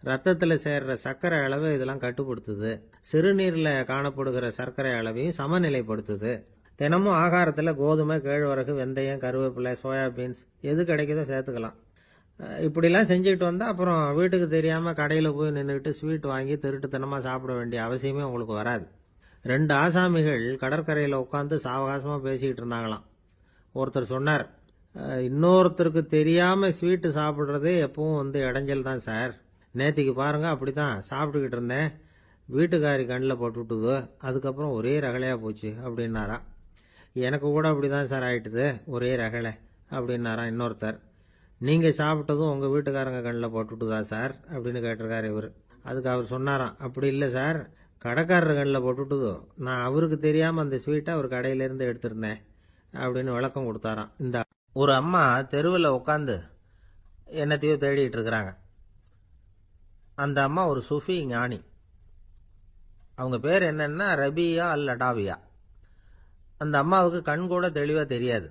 ரத்தத்தில் சேர்ற சர்க்கரை அளவு இதெல்லாம் கட்டுப்படுத்துது. சிறுநீரில் காணப்படுகிற சர்க்கரை அளவையும் சமநிலைப்படுத்துது. தினமும் ஆகாரத்தில் கோதுமை, கேழ்வரகு, வெந்தயம், கருவேப்பிலை, சோயாபீன்ஸ் எது கிடைக்குதோ சேர்த்துக்கலாம். இப்படிலாம் செஞ்சுக்கிட்டு வந்தால் அப்புறம் வீட்டுக்கு தெரியாமல் கடையில் போய் நின்றுக்கிட்டு ஸ்வீட் வாங்கி திருட்டுத்தனமாக சாப்பிட வேண்டிய அவசியமே உங்களுக்கு வராது. 2 ஆசாமிகள் கடற்கரையில் உட்காந்து சாவகாசமாக பேசிக்கிட்டு இருந்தாங்களாம். ஒருத்தர் சொன்னார், இன்னொருத்தருக்கு தெரியாமல் ஸ்வீட்டு சாப்பிட்றதே எப்பவும் இடைஞ்சல் தான் சார். நேற்றுக்கு பாருங்க, அப்படி தான் சாப்பிட்டுக்கிட்டு இருந்தேன், வீட்டுக்காரி கண்ணில் போட்டுவிட்டுது, அதுக்கப்புறம் ஒரே ரகலையாக போச்சு அப்படின்னாராம். எனக்கு கூட அப்படி தான் சார் ஆயிட்டுது, ஒரே ரகலை அப்படின்னாராம் இன்னொருத்தர். நீங்கள் சாப்பிட்டதும் உங்கள் வீட்டுக்காரங்க கண்ணில் போட்டுவிட்டுதா சார் அப்படின்னு கேட்டிருக்காரு இவர். அதுக்கு அவர் சொன்னாராம், அப்படி இல்லை சார், கடைக்காரர் கண்ணில் போட்டுவிட்டுதோ, நான் அவருக்கு தெரியாமல் அந்த ஸ்வீட்டை அவர் கடையிலேருந்து எடுத்திருந்தேன் அப்படின்னு விளக்கம் கொடுத்தாராம். இந்த ஒரு அம்மா தெருவில் உட்காந்து என்னத்தையோ தேடிட்டு இருக்கிறாங்க. அந்த அம்மா ஒரு சூஃபி ஞானி. அவங்க பேர் என்னன்னா ரபியா அல் அடாவியா. அந்த அம்மாவுக்கு கண் கூட தெளிவாக தெரியாது.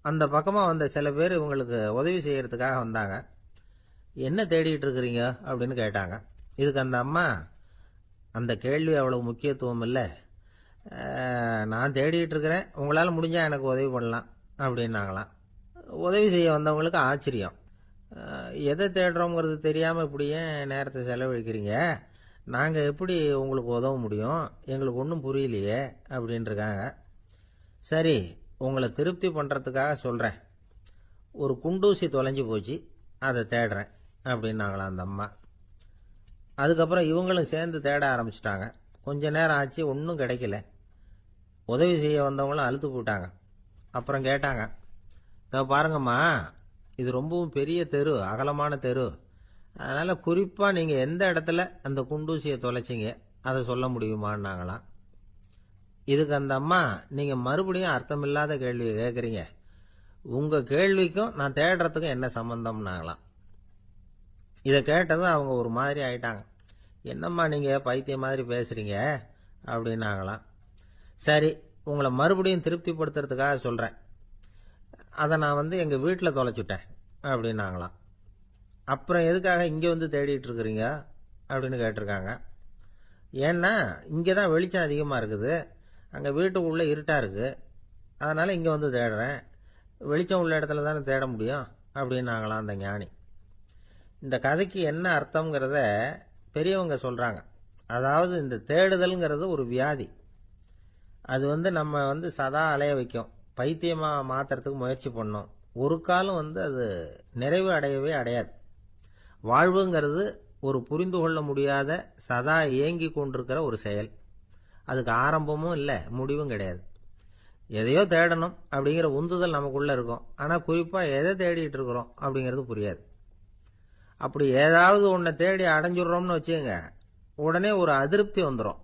அந்த பக்கமாக வந்த சில பேர் இவங்களுக்கு உதவி செய்யறதுக்காக வந்தாங்க. என்ன தேடிட்டு இருக்கிறீங்க அப்படின்னு கேட்டாங்க. இதுக்கு அந்த அம்மா, அந்த கேள்வி அவ்வளவு முக்கியத்துவம் இல்லை, நான் தேடிட்டு இருக்கிறேன், உங்களால் முடிஞ்சால் எனக்கு உதவி பண்ணலாம் அப்படின்னாங்களாம். உதவி செய்ய வந்தவங்களுக்கு ஆச்சரியம். எதை தேடுறோங்கிறது தெரியாமல் இப்படி ஏன் நேரத்தை செலவழிக்கிறீங்க, நாங்கள் எப்படி உங்களுக்கு உதவ முடியும், எங்களுக்கு ஒன்றும் புரியலையே அப்படின்ட்டுருக்காங்க. சரி, உங்களை திருப்தி பண்ணுறதுக்காக சொல்கிறேன், ஒரு குண்டூசி தொலைஞ்சு போச்சு, அதை தேடுறேன் அப்படின்னாங்களாம் அந்த அம்மா. அதுக்கப்புறம் இவங்களும் சேர்ந்து தேட ஆரம்பிச்சிட்டாங்க. கொஞ்ச நேரம் ஆச்சு, ஒன்றும் கிடைக்கல. உதவி செய்ய வந்தவங்களும் அழுத்து போட்டாங்க. அப்புறம் கேட்டாங்க, பாருங்கம்மா, இது ரொம்பவும் பெரிய தெரு, அகலமான தெரு, அதனால் குறிப்பாக நீங்கள் எந்த இடத்துல அந்த குண்டூசியை தொலைச்சிங்க அதை சொல்ல முடியுமான்னாங்களாம். இதுக்கு அந்த அம்மா, நீங்கள் மறுபடியும் அர்த்தமில்லாத கேள்வியை கேட்குறீங்க, உங்கள் கேள்விக்கும் நான் தேடுறதுக்கும் என்ன சம்பந்தம்னாங்களாம். இதை கேட்டதும் அவங்க ஒரு மாதிரி ஆயிட்டாங்க. என்னம்மா நீங்கள் பைத்தியம் மாதிரி பேசுகிறீங்க அப்படின்னாங்களாம். சரி, உங்களை மறுபடியும் திருப்திப்படுத்துறதுக்காக சொல்கிறேன், அதை நான் எங்கள் வீட்டில் தொலைச்சுட்டேன் அப்படின்னாங்களாம். அப்புறம் எதுக்காக இங்கே தேடிட்டு இருக்கிறீங்க அப்படின்னு கேட்டிருக்காங்க. ஏன்னா இங்கே தான் வெளிச்சம் அதிகமாக இருக்குது, அங்கே வீட்டுக்குள்ளே இருட்டாக இருக்குது, அதனால் இங்கே தேடுறேன், வெளிச்சம் உள்ள இடத்துல தானே தேட முடியும் அப்படின்னாங்களாம் அந்த ஞானி. இந்த கதைக்கு என்ன அர்த்தங்கிறத பெரியவங்க சொல்கிறாங்க. அதாவது இந்த தேடுதல்ங்கிறது ஒரு வியாதி. அது நம்ம சதா அலைய வைக்கும், பைத்தியமாக மாற்றுறதுக்கு முயற்சி பண்ணோம். ஒரு காலம் அது நிறைவு அடையவே அடையாது. வாழ்வுங்கிறது ஒரு புரிந்து கொள்ள முடியாத, சதா ஏங்கி கொண்டிருக்கிற ஒரு செயல். அதுக்கு ஆரம்பமும் இல்லை, முடிவும் கிடையாது. எதையோ தேடணும் அப்படிங்கிற உந்துதல் நமக்குள்ளே இருக்கும், ஆனால் குறிப்பாக எதை தேடிட்டு இருக்கிறோம் அப்படிங்கிறது புரியாது. அப்படி ஏதாவது ஒன்றை தேடி அடைஞ்சிடுறோம்னு வச்சுக்கோங்க, உடனே ஒரு அதிருப்தி வந்துடும்.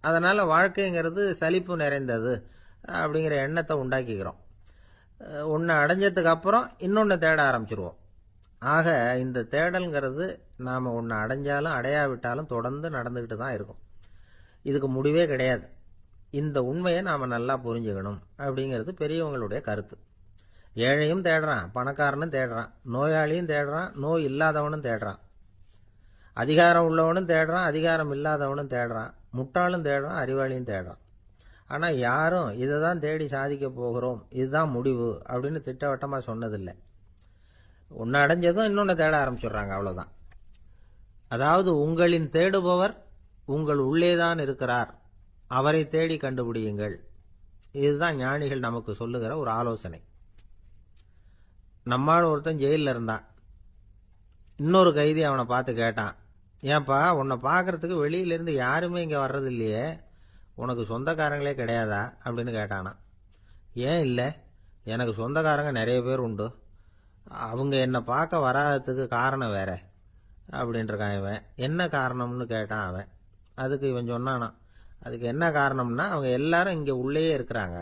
அதனால் வாழ்க்கைங்கிறது சலிப்பு நிறைந்தது அப்படிங்கிற எண்ணத்தை உண்டாக்கிக்கிறோம். ஒன்று அடைஞ்சதுக்கு அப்புறம் இன்னொன்று தேட ஆரம்பிச்சிருவோம். ஆக இந்த தேடல்ங்கிறது நாம் ஒன்று அடைஞ்சாலும் அடையாவிட்டாலும் தொடர்ந்து நடந்துக்கிட்டு தான் இருக்கும். இதுக்கு முடிவே கிடையாது. இந்த உண்மையை நாம் நல்லா புரிஞ்சுக்கணும் அப்படிங்கிறது பெரியவங்களுடைய கருத்து. ஏழையும் தேடுறான், பணக்காரனும் தேடுறான், நோயாளியும் தேடுறான், நோய் இல்லாதவனும் தேடுறான், அதிகாரம் உள்ளவனும் தேடுறான், அதிகாரம் இல்லாதவனும் தேடுறான், முட்டாளும் தேடுறான், அறிவாளியும் தேடுறான். ஆனால் யாரும் இதை தான் தேடி சாதிக்க போகிறோம், இதுதான் முடிவு அப்படின்னு திட்டவட்டமாக சொன்னதில்லை. ஒன்று அடைஞ்சதும் இன்னொன்று தேட ஆரம்பிச்சிடுறாங்க, அவ்வளோதான். அதாவது உங்களின் தேடுபவர் உங்கள் உள்ளேதான் இருக்கிறார், அவரை தேடி கண்டுபிடியுங்கள். இதுதான் ஞானிகள் நமக்கு சொல்லுகிற ஒரு ஆலோசனை. நம்மால் ஒருத்தன் ஜெயிலில் இருந்தான். இன்னொரு கைதி அவனை பார்த்து கேட்டான், ஏன்பா உன்னை பார்க்கறதுக்கு வெளியிலேருந்து யாருமே இங்கே வர்றது இல்லையே, உனக்கு சொந்தக்காரங்களே கிடையாதா அப்படின்னு கேட்டானா. ஏன் இல்லை, எனக்கு சொந்தக்காரங்க நிறைய பேர் உண்டு, அவங்க என்னை பார்க்க வராததுக்கு காரணம் வேற அப்படின்ட்டுருக்கான் இவன். என்ன காரணம்னு கேட்டான் அவன். அதுக்கு இவன் சொன்னானா, அதுக்கு என்ன காரணம்னா அவங்க எல்லாரும் இங்கே உள்ளேயே இருக்கிறாங்க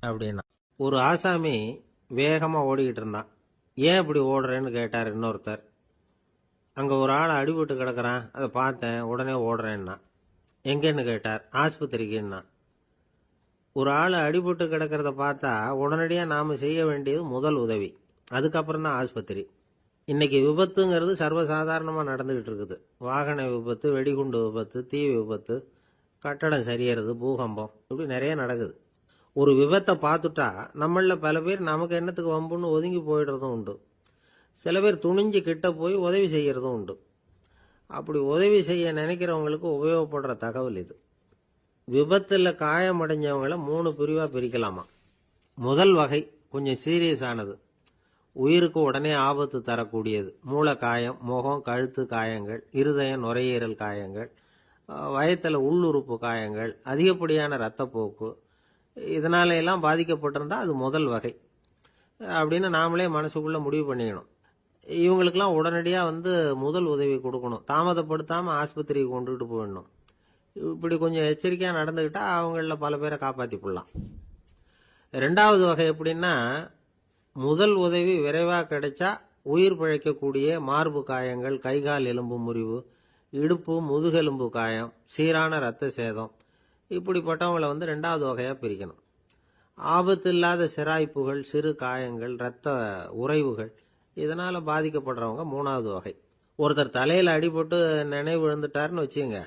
அப்படின்னா. ஒரு ஆசாமி வேகமாக ஓடிக்கிட்டு இருந்தான். ஏன் இப்படி ஓடுறேன்னு கேட்டார் இன்னொருத்தர். அங்கே ஒரு ஆள் அடிபட்டு கிடக்கிறான், அதை பார்த்தேன், உடனே ஓடுறேன்னா. எங்கேன்னு கேட்டார். ஆஸ்பத்திரிக்குன்னா. ஒரு ஆள் அடிபட்டு கிடக்கிறத பார்த்தா உடனடியாக நாம் செய்ய வேண்டியது முதல் உதவி, அதுக்கப்புறம் தான் ஆஸ்பத்திரி. இன்னைக்கு விபத்துங்கிறது சர்வசாதாரணமாக நடந்துகிட்டு இருக்குது. வாகன விபத்து, வெடிகுண்டு விபத்து, தீ விபத்து, கட்டடம் சரியறது, பூகம்பம், இப்படி நிறைய நடக்குது. ஒரு விபத்தை பார்த்துட்டா நம்மள பல பேர் நமக்கு என்னத்துக்கு வம்புன்னு ஒதுங்கி போயிடுறதும் உண்டு. சில பேர் துணிஞ்சு கிட்ட போய் உதவி செய்யறதும் உண்டு. அப்படி உதவி செய்ய நினைக்கிறவங்களுக்கு உபயோகப்படுற தகவல் இது. விபத்தில் காயமடைஞ்சவங்களை 3 பிரிவாக பிரிக்கலாமா. முதல் வகை கொஞ்சம் சீரியஸ் ஆனது, உயிருக்கு உடனே ஆபத்து தரக்கூடியது. மூளை காயம், முகம், கழுத்து காயங்கள், இருதயம், நுரையீரல் காயங்கள், வயத்தில் உள்ளுறுப்பு காயங்கள், அதிகப்படியான இரத்தப்போக்கு, இதனால எல்லாம் பாதிக்கப்பட்டிருந்தா அது முதல் வகை அப்படின்னு நாமளே மனசுக்குள்ள முடிவு பண்ணிக்கணும். இவங்களுக்கெல்லாம் உடனடியாக முதல் உதவி கொடுக்கணும். தாமதப்படுத்தாமல் ஆஸ்பத்திரிக்கு கொண்டுகிட்டு போயிடணும். இப்படி கொஞ்சம் எச்சரிக்கையாக நடந்துக்கிட்டா அவங்கள பல பேரை காப்பாற்றி போடலாம். 2வது வகை எப்படின்னா, முதல் உதவி விரைவாக கிடைச்சா உயிர் பிழைக்கக்கூடிய மார்பு காயங்கள், கைகால் எலும்பு முறிவு, இடுப்பு முதுகெலும்பு காயம், சீரான இரத்த சேதம், இப்படிப்பட்டவங்களை 2வது வகையாக பிரிக்கணும். ஆபத்து இல்லாத சிராய்ப்புகள், சிறு காயங்கள், இரத்த உறைவுகள், இதனால் பாதிக்கப்படுறவங்க 3வது வகை. ஒருத்தர் தலையில் அடிபட்டு நினைவு விழுந்துட்டாருன்னு வச்சுங்க,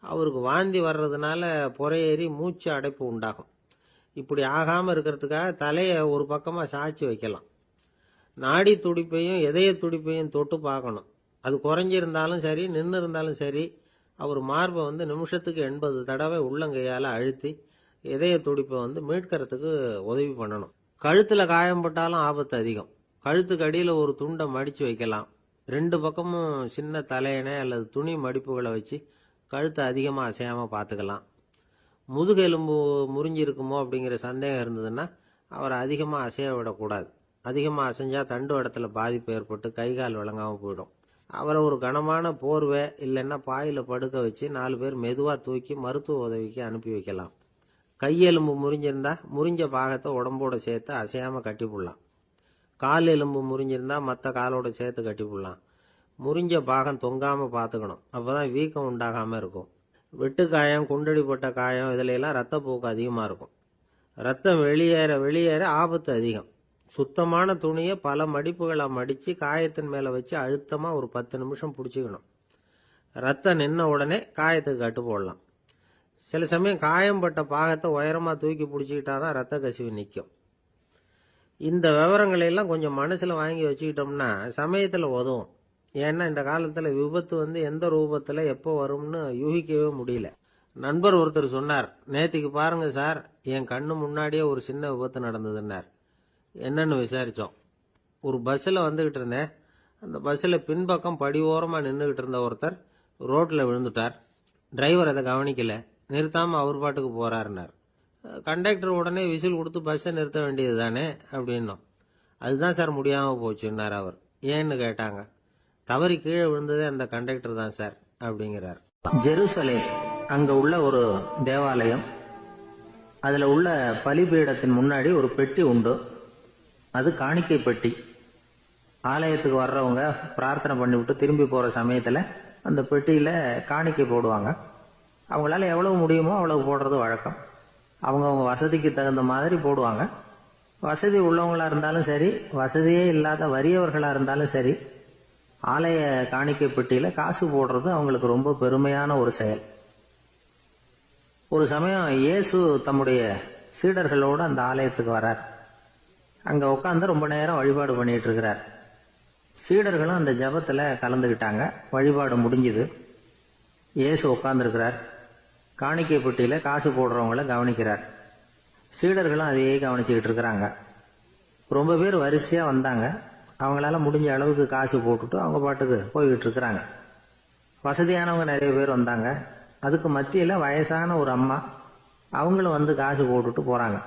அவருக்கு வாந்தி வர்றதுனால புறையேறி மூச்சு அடைப்பு உண்டாகும். இப்படி ஆகாமல் இருக்கிறதுக்காக தலையை ஒரு பக்கமாக சாய்ச்சி வைக்கலாம். நாடி துடிப்பையும் இதய துடிப்பையும் தொட்டு பார்க்கணும். அது குறைஞ்சிருந்தாலும் சரி, நின்று இருந்தாலும் சரி, அவர் மார்பை நிமிஷத்துக்கு 80 தடவை உள்ளங்கையால் அழுத்தி இதய துடிப்பை மீட்கிறதுக்கு உதவி பண்ணணும். கழுத்தில் காயம்பட்டாலும் ஆபத்து அதிகம். கழுத்துக்கு அடியில் ஒரு துண்டை மடித்து வைக்கலாம். 2 பக்கமும் சின்ன தலையணை அல்லது துணி மடிப்புகளை வச்சு கழுத்தை அதிகமாக அசையாமல் பார்த்துக்கலாம். முதுகெலும்பு முறிஞ்சிருக்குமோ அப்படிங்கிற சந்தேகம் இருந்ததுன்னா அவரை அதிகமாக அசைய விடக்கூடாது. அதிகமாக அசைஞ்சா தண்டு இடத்துல பாதிப்பு ஏற்பட்டு கைகால் விளங்காமல் போயிடும். அவரை ஒரு கனமான போர்வை இல்லைன்னா பாயில் படுக்க வச்சு 4 பேர் மெதுவாக தூக்கி மருத்துவ உதவிக்கு அனுப்பி வைக்கலாம். கையெலும்பு முறிஞ்சிருந்தா முறிஞ்ச பாகத்தை உடம்போட சேர்த்து அசையாமல் கட்டி போடலாம். கால் எலும்பு முறிஞ்சிருந்தா மற்ற காலோட சேர்த்து கட்டி போடலாம். முறிஞ்ச பாகம் தொங்காமல் பார்த்துக்கணும். அப்போ தான் வீக்கம் உண்டாகாமல் இருக்கும். வெட்டு காயம், குண்டடிப்பட்ட காயம், இதுல எல்லாம் ரத்தப்போக்கு அதிகமாக இருக்கும். ரத்தம் வெளியேற வெளியேற ஆபத்து அதிகம். சுத்தமான துணியை பல மடிப்புகளை மடித்து காயத்தின் மேலே வச்சு அழுத்தமாக ஒரு 10 நிமிஷம் பிடிச்சிக்கணும். ரத்தம் நின்ன உடனே காயத்துக்கு கட்டு போடலாம். சில சமயம் காயம்பட்ட பாகத்தை உயரமாக தூக்கி பிடிச்சிக்கிட்டாதான் ரத்த கசிவு நிற்கும். இந்த விவரங்களை எல்லாம் கொஞ்சம் மனசில் வாங்கி வச்சுக்கிட்டோம்னா சமயத்தில் உதவும். ஏன்னா இந்த காலத்தில் விபத்து எந்த ரூபத்தில் எப்போ வரும்னு யூகிக்கவே முடியல. நண்பர் ஒருத்தர் சொன்னார், நேற்றுக்கு பாருங்க சார், என் கண்ணு முன்னாடியே ஒரு சின்ன விபத்து நடந்ததுன்னார். என்னன்னு விசாரித்தோம். ஒரு பஸ்ஸில் வந்துக்கிட்டு இருந்தேன். அந்த பஸ்ஸில் பின்பக்கம் படி ஓரமாக நின்றுக்கிட்டு இருந்த ஒருத்தர் ரோட்டில் விழுந்துட்டார். டிரைவர் அதை கவனிக்கல, நிறுத்தாமல் அவர் பாட்டுக்கு போகிறாருன்னார். கண்டக்டர் உடனே விசில் கொடுத்து பஸ்ஸை நிறுத்த வேண்டியது தானே அப்படின்னோம். அதுதான் சார் முடியாமல் போச்சுன்னார் அவர். ஏன்னு கேட்டாங்க. தவறி கீழே விழுந்ததே அந்த கண்டக்டர் தான் சார் அப்படிங்கிறார். ஜெருசலேம் அங்கே உள்ள ஒரு தேவாலயம். அதில் உள்ள பலிபீடத்தின் முன்னாடி ஒரு பெட்டி உண்டு. அது காணிக்கை பெட்டி. ஆலயத்துக்கு வர்றவங்க பிரார்த்தனை பண்ணிவிட்டு திரும்பி போகிற சமயத்தில் அந்த பெட்டியில் காணிக்கை போடுவாங்க. அவங்களால எவ்வளவு முடியுமோ அவ்வளவு போடுறது வழக்கம். அவங்கவுங்க வசதிக்கு தகுந்த மாதிரி போடுவாங்க. வசதி உள்ளவங்களாக இருந்தாலும் சரி, வசதியே இல்லாத வறியவர்களாக இருந்தாலும் சரி, ஆலய காணிக்கை பெட்டியில் காசு போடுறது அவங்களுக்கு ரொம்ப பெருமையான ஒரு செயல். ஒரு சமயம் இயேசு தம்முடைய சீடர்களோடு அந்த ஆலயத்துக்கு வரார். அங்கே உட்காந்து ரொம்ப நேரம் வழிபாடு பண்ணிட்டு இருக்கிறார். சீடர்களும் அந்த ஜபத்தில் கலந்துக்கிட்டாங்க. வழிபாடு முடிஞ்சுது. இயேசு உட்காந்துருக்கிறார். காணிக்கை பெட்டியில் காசு போடுறவங்கள கவனிக்கிறார். சீடர்களும் அதையே கவனிச்சுக்கிட்டு இருக்கிறாங்க. ரொம்ப பேர் வரிசையாக வந்தாங்க. அவங்களால முடிஞ்ச அளவுக்கு காசு போட்டுட்டு அவங்க பாட்டுக்கு போய்கிட்டு இருக்கிறாங்க. வசதியானவங்க நிறைய பேர் வந்தாங்க. அதுக்கு மத்தியில் வயசான ஒரு அம்மா, அவங்களும் காசு போட்டுட்டு போகிறாங்க.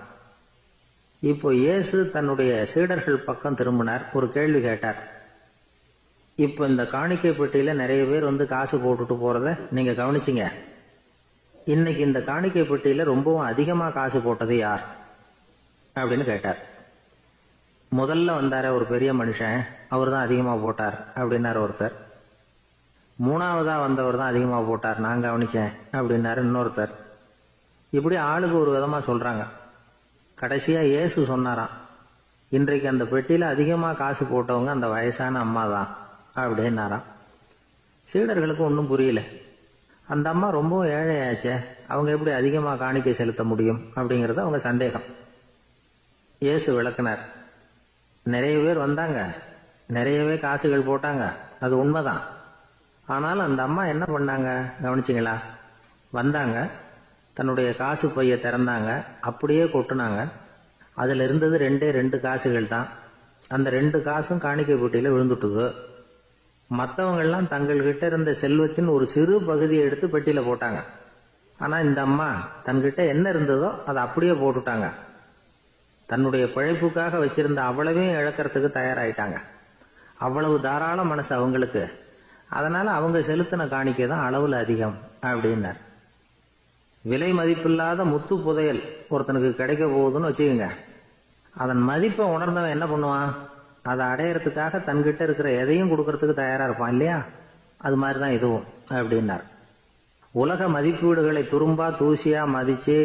இப்போ இயேசு தன்னுடைய சீடர்கள் பக்கம் திரும்பினார். ஒரு கேள்வி கேட்டார். இப்போ இந்த காணிக்கை பெட்டியில் நிறைய பேர் காசு போட்டுட்டு போகிறத நீங்கள் கவனிச்சிங்க. இன்னைக்கு இந்த காணிக்கை பெட்டியில் ரொம்பவும் அதிகமாக காசு போட்டது யார் அப்படின்னு கேட்டார். முதல்ல வந்தார ஒரு பெரிய மனுஷன், அவர் தான் அதிகமாக போட்டார் அப்படின்னாரு ஒருத்தர். 3வதா வந்தவர் தான் அதிகமாக போட்டார், நான் கவனிச்சேன் அப்படின்னாரு இன்னொருத்தர். இப்படி ஆளுக்கு ஒரு விதமாக சொல்றாங்க. கடைசியா இயேசு சொன்னாராம், இன்றைக்கு அந்த பெட்டியில அதிகமா காசு போட்டவங்க அந்த வயசான அம்மா தான் அப்படின்னாராம். சீடர்களுக்கு ஒன்றும் புரியல. அந்த அம்மா ரொம்ப ஏழையாச்சே, அவங்க எப்படி அதிகமா காணிக்கை செலுத்த முடியும் அப்படிங்கறது அவங்க சந்தேகம். இயேசு விளக்குனார். நிறைய பேர் வந்தாங்க, நிறையவே காசுகள் போட்டாங்க, அது உண்மைதான். ஆனாலும் அந்த அம்மா என்ன பண்ணாங்க கவனிச்சிங்களா? வந்தாங்க, தன்னுடைய காசு பைய திறந்தாங்க, அப்படியே கொட்டுனாங்க. அதுல இருந்தது 2 காசுகள் தான். அந்த 2 காசும் காணிக்கை பெட்டியில விழுந்துட்டுது. மற்றவங்கெல்லாம் தங்கள்கிட்ட இருந்த செல்வத்தின் ஒரு சிறு பகுதியை எடுத்து பெட்டியில போட்டாங்க. ஆனா இந்த அம்மா தன்கிட்ட என்ன இருந்ததோ அதை அப்படியே போட்டுட்டாங்க. தன்னுடைய பிழைப்புக்காக வச்சிருந்த அவ்வளவையும் இழக்கிறதுக்கு தயாராயிட்டாங்க. அவ்வளவு தாராள மனசு அவங்களுக்கு. அதனால அவங்க செலுத்தின காணிக்கை தான் அளவுல அதிகம் அப்படின்னார். விலை மதிப்பில்லாத முத்து புதையல் ஒருத்தனுக்கு கிடைக்க போகுதுன்னு வச்சுக்கோங்க. அதன் மதிப்பை உணர்ந்தவன் என்ன பண்ணுவான்? அதை அடையறதுக்காக தன்கிட்ட இருக்கிற எதையும் கொடுக்கறதுக்கு தயாரா இருப்பான் இல்லையா? அது மாதிரிதான் இதுவும் அப்படின்னார். உலக மதிப்பீடுகளை துரும்பா தூசியா மதிச்சு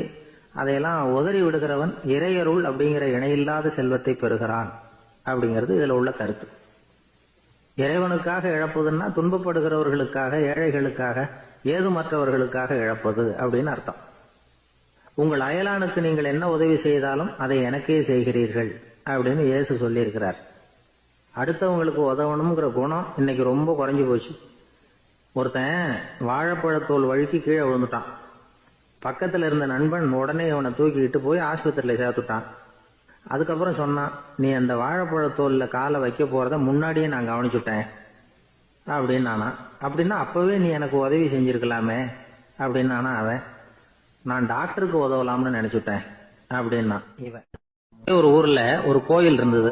அதையெல்லாம் உதறி விடுகிறவன் இறையருள் அப்படிங்கிற இணையில்லாத செல்வத்தை பெறுகிறான் அப்படிங்கிறது இதுல உள்ள கருத்து. இறைவனுக்காக இழப்பதுன்னா துன்பப்படுகிறவர்களுக்காக, ஏழைகளுக்காக, ஏதுமற்றவர்களுக்காக இழப்பது அப்படின்னு அர்த்தம். உங்கள் அயலானுக்கு நீங்கள் என்ன உதவி செய்தாலும் அதை எனக்கே செய்கிறீர்கள் அப்படின்னு இயேசு சொல்லியிருக்கிறார். அடுத்தவங்களுக்கு உதவணுங்கிற குணம் இன்னைக்கு ரொம்ப குறைஞ்சு போச்சு. ஒருத்தன் வாழைப்பழத்தோல் வழுக்கி கீழே விழுந்துட்டான். பக்கத்துல இருந்த நண்பன் உடனே அவனை தூக்கிட்டு போய் ஆஸ்பத்திரியில சேர்த்துட்டான். அதுக்கப்புறம் சொன்னான், நீ அந்த வாழைப்பழத்தோல்ல காலை வைக்க போறத முன்னாடியே நான் கவனிச்சுட்டேன் அப்படின்னானா. அப்படின்னா அப்பவே நீ எனக்கு உதவி செஞ்சிருக்கலாமே அப்படின்னானா அவன். நான் டாக்டருக்கு உதவலாம்னு நினைச்சுட்டேன் அப்படின்னா இவன். ஒரு ஊர்ல ஒரு கோயில் இருந்தது.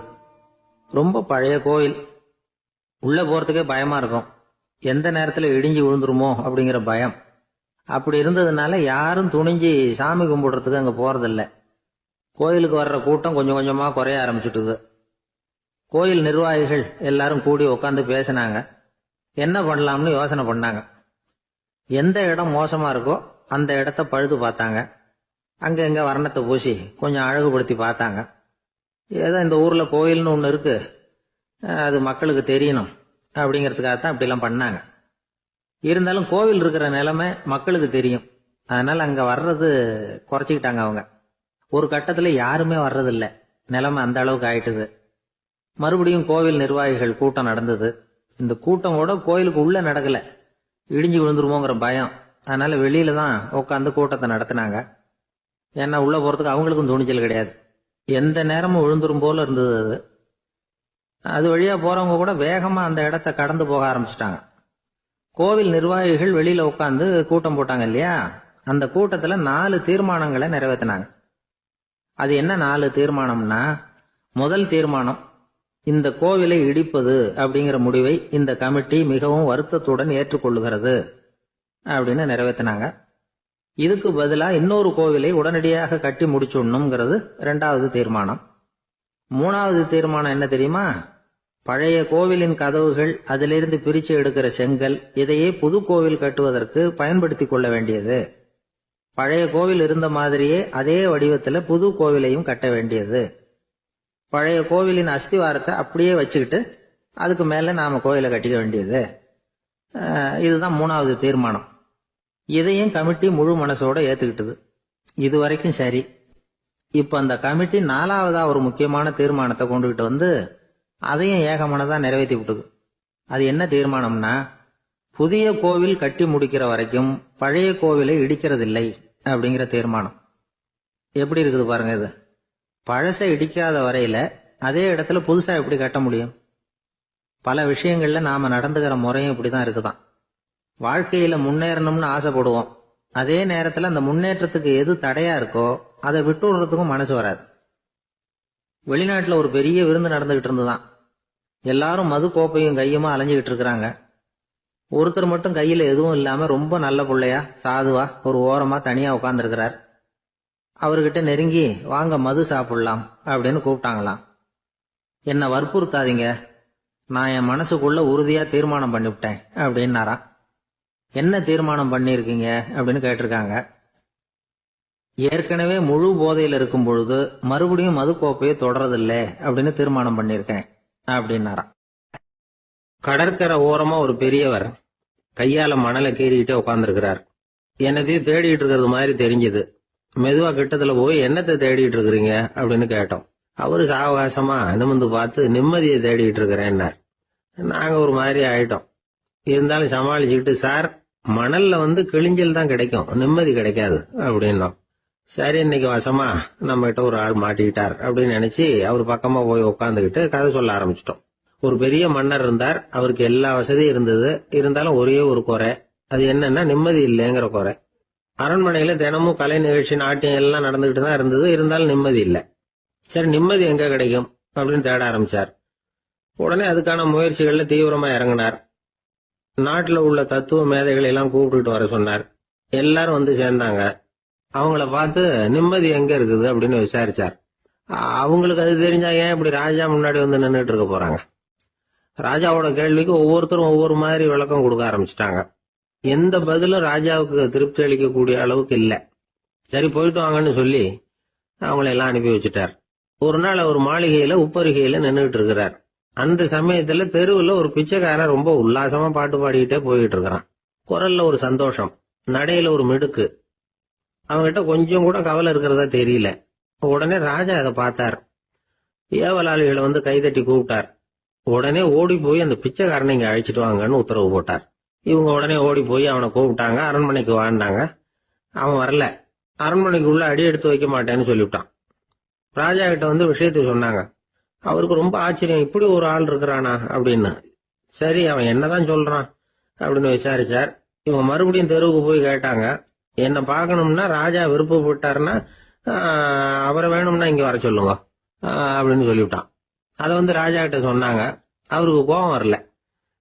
ரொம்ப பழைய கோயில். உள்ள போறதுக்கே பயமா இருக்கும். எந்த நேரத்துல இடிஞ்சு விழுந்துருமோ அப்படிங்கிற பயம். அப்படி இருந்ததுனால யாரும் துணிஞ்சு சாமி கும்பிடுறதுக்கு அங்க போறதில்ல. கோயிலுக்கு வர்ற கூட்டம் கொஞ்சம் கொஞ்சமா குறைய ஆரம்பிச்சுட்டுது. கோயில் நிர்வாகிகள் எல்லாரும் கூடி உட்காந்து பேசினாங்க. என்ன பண்ணலாம்னு யோசனை பண்ணாங்க. எந்த இடம் மோசமா இருக்கோ அந்த இடத்த பழுது பார்த்தாங்க. அங்க எங்க வர்ணத்தை பூசி கொஞ்சம் அழகுபடுத்தி பார்த்தாங்க. ஏதோ இந்த ஊர்ல கோயில்னு ஒண்ணு இருக்கு, அது மக்களுக்கு தெரியணும் அப்படிங்கிறதுக்காகத்தான் இப்படிலாம் பண்ணாங்க. இருந்தாலும் கோவில் இருக்கிற நிலைமை மக்களுக்கு தெரியும். அதனால அங்க வர்றது குறைச்சிக்கிட்டாங்க அவங்க. ஒரு கட்டத்துல யாருமே வர்றதில்ல. நிலைமை அந்த அளவுக்கு ஆயிட்டுது. மறுபடியும் கோவில் நிர்வாகிகள் கூட்டம் நடந்தது. இந்த கூட்டம் கூட கோயிலுக்கு உள்ள நடக்கல, இடிஞ்சு விழுந்துருமோங்கிற பயம். அதனால வெளியில தான் உட்காந்து கூட்டத்தை நடத்தினாங்க. ஏன்னா உள்ள போறதுக்கு அவங்களுக்கும் துணிச்சல் கிடையாது. எந்த நேரமும் விழுந்துரும் போல இருந்தது அது. அது வழியா போறவங்க கூட வேகமா அந்த இடத்த கடந்து போக ஆரம்பிச்சிட்டாங்க. கோவில் நிர்வாகிகள் வெளியில உட்காந்து கூட்டம் போட்டாங்க இல்லையா? அந்த கூட்டத்துல 4 தீர்மானங்களை நிறைவேற்றினாங்க. அது என்ன 4 தீர்மானம்னா, முதல் தீர்மானம், இந்த கோவிலை இடிப்பது அப்படிங்கிற முடிவை இந்த கமிட்டி மிகவும் வருத்தத்துடன் ஏற்றுக்கொள்ளுகிறது அப்படின்னு நிறைவேற்றினாங்க. இதுக்கு பதிலா இன்னொரு கோவிலை உடனடியாக கட்டி முடிச்சுடணுங்கிறது 2வது தீர்மானம். 3வது தீர்மானம் என்ன தெரியுமா? பழைய கோவிலின் கதவுகள், அதிலிருந்து பிரிச்சு எடுக்கிற செங்கல், இதையே புது கோவில் கட்டுவதற்கு பயன்படுத்தி கொள்ள வேண்டியது. பழைய கோவில் இருந்த மாதிரியே அதே வடிவத்துல புது கோவிலையும் கட்ட வேண்டியது. பழைய கோவிலின் அஸ்திவாரத்தை அப்படியே வச்சுக்கிட்டு அதுக்கு மேல நாம கோவிலை கட்டிக்க வேண்டியது. இதுதான் 3வது தீர்மானம். இதையும் கமிட்டி முழு மனசோட ஏத்துக்கிட்டது. இது வரைக்கும் சரி. இப்ப அந்த கமிட்டி 4வதா ஒரு முக்கியமான தீர்மானத்தை கொண்டுகிட்டு வந்து அதையும் ஏகமனதா நிறைவேற்றி விட்டது. அது என்ன தீர்மானம்னா, புதிய கோவில் கட்டி முடிக்கிற வரைக்கும் பழைய கோவிலை இடிக்கிறதில்லை அப்படிங்கிற தீர்மானம். எப்படி இருக்குது பாருங்க இது. பழசை இடிக்காத வரையில அதே இடத்துல புதுசா எப்படி கட்ட முடியும்? பல விஷயங்கள்ல நாம நடந்துகிற முறையும் இப்படிதான் இருக்குதான். வாழ்க்கையில முன்னேறணும்னு ஆசைப்படுவோம். அதே நேரத்துல அந்த முன்னேற்றத்துக்கு எது தடையா இருக்கோ அதை விட்டு விடுறதுக்கும் மனசு வராது. வெளிநாட்டுல ஒரு பெரிய விருந்து நடந்துகிட்டு இருந்துதான். எல்லாரும் மது கோப்பையும் கையுமா அலைஞ்சுகிட்டு இருக்கிறாங்க. ஒருத்தர் மட்டும் கையில எதுவும் இல்லாம ரொம்ப நல்ல பிள்ளையா சாதுவா ஒரு ஓரமா தனியா உட்கார்ந்துருக்கிறார். அவர்கிட்ட நெருங்கி வாங்க மது சாப்பிடலாம் அப்படின்னு கூப்பிட்டாங்களாம். என்ன வற்புறுத்தாதீங்க, நான் என் மனசுக்குள்ள உறுதியா தீர்மானம் பண்ணிவிட்டேன் அப்படின்னாராம். என்ன தீர்மானம் பண்ணிருக்கீங்க அப்படின்னு கேட்டிருக்காங்க. ஏற்கனவே முழு போதையில இருக்கும் பொழுது மறுபடியும் மது கோப்பையை தொடறதில்ல அப்படின்னு தீர்மானம் பண்ணிருக்கேன் அப்படின்னாராம். கடற்கரை ஓரமா ஒரு பெரியவர் கையால மணலை கீறிக்கிட்டே உட்கார்ந்துருக்கிறார். என்னத்தையும் தேடிட்டு இருக்கிறது மாதிரி தெரிஞ்சது. மெதுவா கிட்டத்துல போய் என்னத்தை தேடிட்டு இருக்கிறீங்க அப்படின்னு கேட்டோம். அவரு சாவகாசமா நிமிந்து பார்த்து நிம்மதியை தேடிட்டு இருக்கிறேன்னார். நாங்க ஒரு மாதிரி ஆயிட்டோம். இருந்தாலும் சமாளிச்சுக்கிட்டு, சார் மணல்ல கிழிஞ்சல் தான் கிடைக்கும், நிம்மதி கிடைக்காது அப்படின்னோம். சரி, இன்னைக்கு வசமா நம்ம கிட்ட ஒரு ஆள் மாட்டிக்கிட்டார் அப்படின்னு நினைச்சு அவர் பக்கமா போய் உட்காந்துக்கிட்டு கதை சொல்ல ஆரம்பிச்சிட்டோம். ஒரு பெரிய மன்னர் இருந்தார். அவருக்கு எல்லா வசதியும் இருந்தது. இருந்தாலும் ஒரே ஒரு குறை. அது என்னன்னா நிம்மதி இல்லைங்கிற குறை. அரண்மனையில தினமும் கலை நிகழ்ச்சி, நாட்டியம் எல்லாம் நடந்துகிட்டு தான் இருந்தது. இருந்தாலும் நிம்மதி இல்லை. சரி, நிம்மதி எங்க கிடைக்கும் அப்படின்னு தேட ஆரம்பிச்சார். உடனே அதுக்கான முயற்சிகள்ல தீவிரமா இறங்கினார். நாட்டுல உள்ள தத்துவ மேதைகளை எல்லாம் கூப்பிட்டுட்டு வர சொன்னார். எல்லாரும் வந்து சேர்ந்தாங்க. அவங்கள பார்த்து நிம்மதி எங்க இருக்குது அப்படின்னு விசாரிச்சார். அவங்களுக்கு அது தெரிஞ்சா ஏன் இப்படி ராஜா முன்னாடி வந்து நின்றுட்டு இருக்க போறாங்க? ராஜாவோட கேள்விக்கு ஒவ்வொருத்தரும் ஒவ்வொரு மாதிரி விளக்கம் கொடுக்க ஆரம்பிச்சிட்டாங்க. எந்த பதிலும் ராஜாவுக்கு திருப்தி அளிக்கக்கூடிய அளவுக்கு இல்ல. சரி, போயிட்டு வாங்கன்னு சொல்லி அவங்கள எல்லாம் அனுப்பி வச்சுட்டார். ஒரு நாள் அவர் மாளிகையில உப்பருகையில நின்றுட்டு இருக்கிறார். அந்த சமயத்துல தெருவுல ஒரு பிச்சைக்காரன் ரொம்ப உல்லாசமா பாட்டு பாடிக்கிட்டே போயிட்டு இருக்கிறான். குரல்ல ஒரு சந்தோஷம், நடையில ஒரு மிடுக்கு. அவங்ககிட்ட கொஞ்சம் கூட கவலை இருக்கிறதா தெரியல. உடனே ராஜா அதை பார்த்தார். ஏவலாளிகளை கைதட்டி கூப்பிட்டார். உடனே ஓடி போய் அந்த பிச்சைக்காரனை இங்க அழைச்சிட்டு வாங்கன்னு உத்தரவு போட்டார். இவங்க உடனே ஓடி போய் அவனை கூப்பிட்டாங்க. அரண்மனைக்கு வாழ்ந்தாங்க. அவன் வரல. அரண்மனைக்குள்ள அடி எடுத்து வைக்க மாட்டேன்னு சொல்லிவிட்டான். ராஜா கிட்ட விஷயத்தை சொன்னாங்க. அவருக்கு ரொம்ப ஆச்சரியம், இப்படி ஒரு ஆள் இருக்கிறானா அப்படின்னு. சரி, அவன் என்னதான் சொல்றான் அப்படின்னு விசாரிச்சார். இவங்க மறுபடியும் தெருவுக்கு போய் கேட்டாங்க. என்ன பார்க்கணும்னா ராஜா விருப்பப்பட்டாருன்னா அவரை வேணும்னா இங்க வர சொல்லுங்க அப்படின்னு சொல்லிவிட்டான். அதை ராஜா கிட்ட சொன்னாங்க. அவருக்கு கோபம் வரல.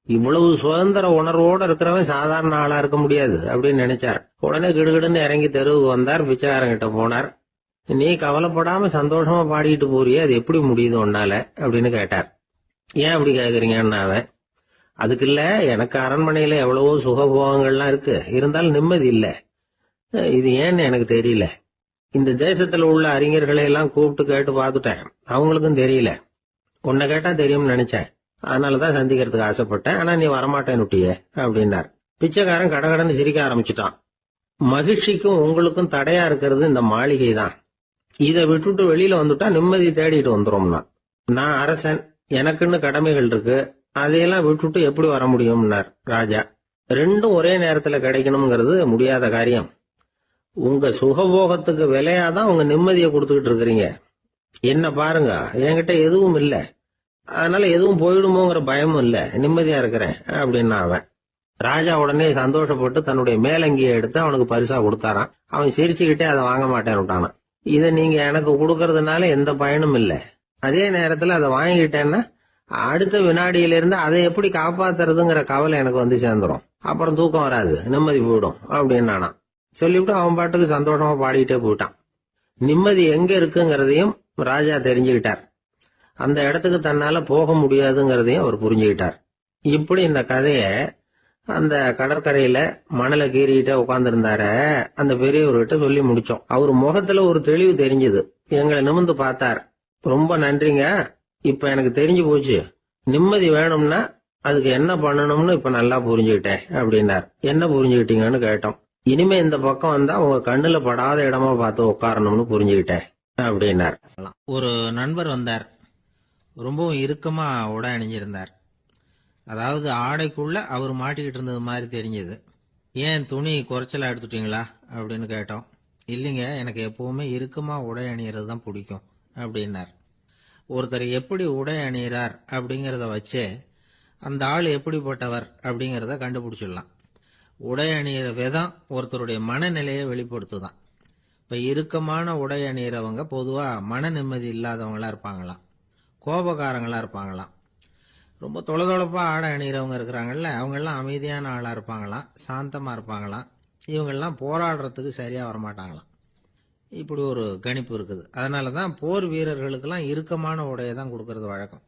இவ்வளவு சுதந்திர உணர்வோட இருக்கிறவன் சாதாரண ஆளா இருக்க முடியாது அப்படின்னு நினைச்சார். உடனே கிடுகிடுன்னு இறங்கி தெருவுக்கு வந்தார். பிச்சைக்காரங்கிட்ட போனார். நீ கவலைப்படாம சந்தோஷமா பாடிட்டு போறியே, அது எப்படி முடியுது உன்னால அப்படின்னு கேட்டார். ஏன் அப்படி கேக்குறீங்கன்னு அவன், அதுக்கு இல்ல, எனக்கு அரண்மனையில எவ்வளவோ சுகபோகங்கள்லாம் இருக்கு, இருந்தாலும் நிம்மதி இல்ல. இது ஏன்னு எனக்கு தெரியல. இந்த தேசத்துல உள்ள அறிஞர்களை எல்லாம் கூப்பிட்டு கேட்டு பார்த்துட்டேன், அவங்களுக்கும் தெரியல. உன்னை கேட்டா தெரியும்னு நினைச்சேன், அதனாலதான் சந்திக்கிறதுக்கு ஆசைப்பட்டேன். ஆனா நீ வரமாட்டேன்னுட்டியே அப்படின்னார். பிச்சைக்காரன் கடகடன்னு சிரிக்க ஆரம்பிச்சுட்டான். மகிழ்ச்சிக்கும் உங்களுக்கும் தடையா இருக்கிறது இந்த மாளிகை தான். இதை விட்டுட்டு வெளியில வந்துட்டா நிம்மதி தேடிட்டு வந்துரும்னா. நான் அரசன், எனக்குன்னு கடமைகள் இருக்கு, அதையெல்லாம் விட்டுட்டு எப்படி வர முடியும்னார் ராஜா. ரெண்டும் ஒரே நேரத்துல கிடைக்கணுங்கிறது முடியாத காரியம். உங்க சுகபோகத்துக்கு விலையாதான் உங்க நிம்மதியை கொடுத்துக்கிட்டு இருக்கிறீங்க. என்ன பாருங்க, என்கிட்ட எதுவும் இல்ல, அதனால எதுவும் போயிடுமோங்கிற பயமும் இல்ல, நிம்மதியா இருக்கிறேன் அப்படின்னா அவன். ராஜா உடனே சந்தோஷப்பட்டு தன்னுடைய மேலங்கியை எடுத்து அவனுக்கு பரிசா கொடுத்தாரான். அவன் சிரிச்சுக்கிட்டே அதை வாங்க மாட்டேன்னு விட்டானான். இதை நீங்க எனக்கு கொடுக்கறதுனால எந்த பயனும் இல்ல, அதே நேரத்துல அதை வாங்கிட்டேன்னா அடுத்த வினாடியிலிருந்து அதை எப்படி காப்பாத்துறதுங்கிற கவலை எனக்கு சேர்ந்துடும். அப்புறம் தூக்கம் வராது, நிம்மதி போயிடும் அப்படின்னானா. சொல்லிவிட்டு அவன் பாட்டுக்கு சந்தோஷமா பாடிக்கிட்டே போயிட்டான். நிம்மதி எங்க இருக்குங்கிறதையும் ராஜா தெரிஞ்சுக்கிட்டார். அந்த இடத்துக்கு தன்னால போக முடியாதுங்கிறதையும் அவர் புரிஞ்சுக்கிட்டார். இப்படி இந்த கதைய அந்த கடற்கரையில மணலை கீறிக்கிட்டே உட்கார்ந்துருந்தார அந்த பெரியவர்கிட்ட சொல்லி முடிச்சோம். அவர் முகத்துல ஒரு தெளிவு தெரிஞ்சது. எங்களை நிமிர்ந்து பார்த்தார். ரொம்ப நன்றிங்க, இப்ப எனக்கு தெரிஞ்சு போச்சு. நிம்மதி வேணும்னா அதுக்கு என்ன பண்ணணும்னு இப்ப நல்லா புரிஞ்சுக்கிட்டேன் அப்படின்னார். என்ன புரிஞ்சுக்கிட்டீங்கன்னு கேட்டோம். இனிமே இந்த பக்கம் வந்தா உங்க கண்ணுல படாத இடமா பார்த்து உட்காரணும்னு புரிஞ்சுக்கிட்டேன் அப்படின்னார். ஒரு நண்பர் வந்தார். ரொம்பவும் இறுக்கமா உடை அணிஞ்சிருந்தார். அதாவது ஆடைக்குள்ள அவர் மாட்டிக்கிட்டு இருந்தது மாதிரி தெரிஞ்சது. ஏன் துணி குறைச்சலா எடுத்துட்டீங்களா அப்படின்னு கேட்டோம். இல்லைங்க, எனக்கு எப்பவுமே இறுக்கமா உடை அணியறது தான் பிடிக்கும் அப்படின்னார். ஒருத்தர் எப்படி உடை அணியிறார் அப்படிங்கறத வச்சே அந்த ஆள் எப்படிப்பட்டவர் அப்படிங்கறத கண்டுபிடிச்சிடலாம். உடை அணியிற விதம் ஒருத்தருடைய மனநிலையை வெளிப்படுத்துதான். இப்ப இறுக்கமான உடை அணியிறவங்க பொதுவா மன நிம்மதி இல்லாதவங்களா இருப்பாங்களாம், கோபக்காரங்களா இருப்பாங்களாம். ரொம்ப தொலைதொழப்பா ஆடை அணிகிறவங்க இருக்கிறாங்கல்ல, அவங்க எல்லாம் அமைதியான ஆளா இருப்பாங்களாம், சாந்தமா இருப்பாங்களாம். இவங்கெல்லாம் போராடுறதுக்கு சரியா வரமாட்டாங்களாம். இப்படி ஒரு கணிப்பு இருக்குது. அதனாலதான் போர் வீரர்களுக்கெல்லாம் இறுக்கமான உடையை தான் கொடுக்கறது வழக்கம்.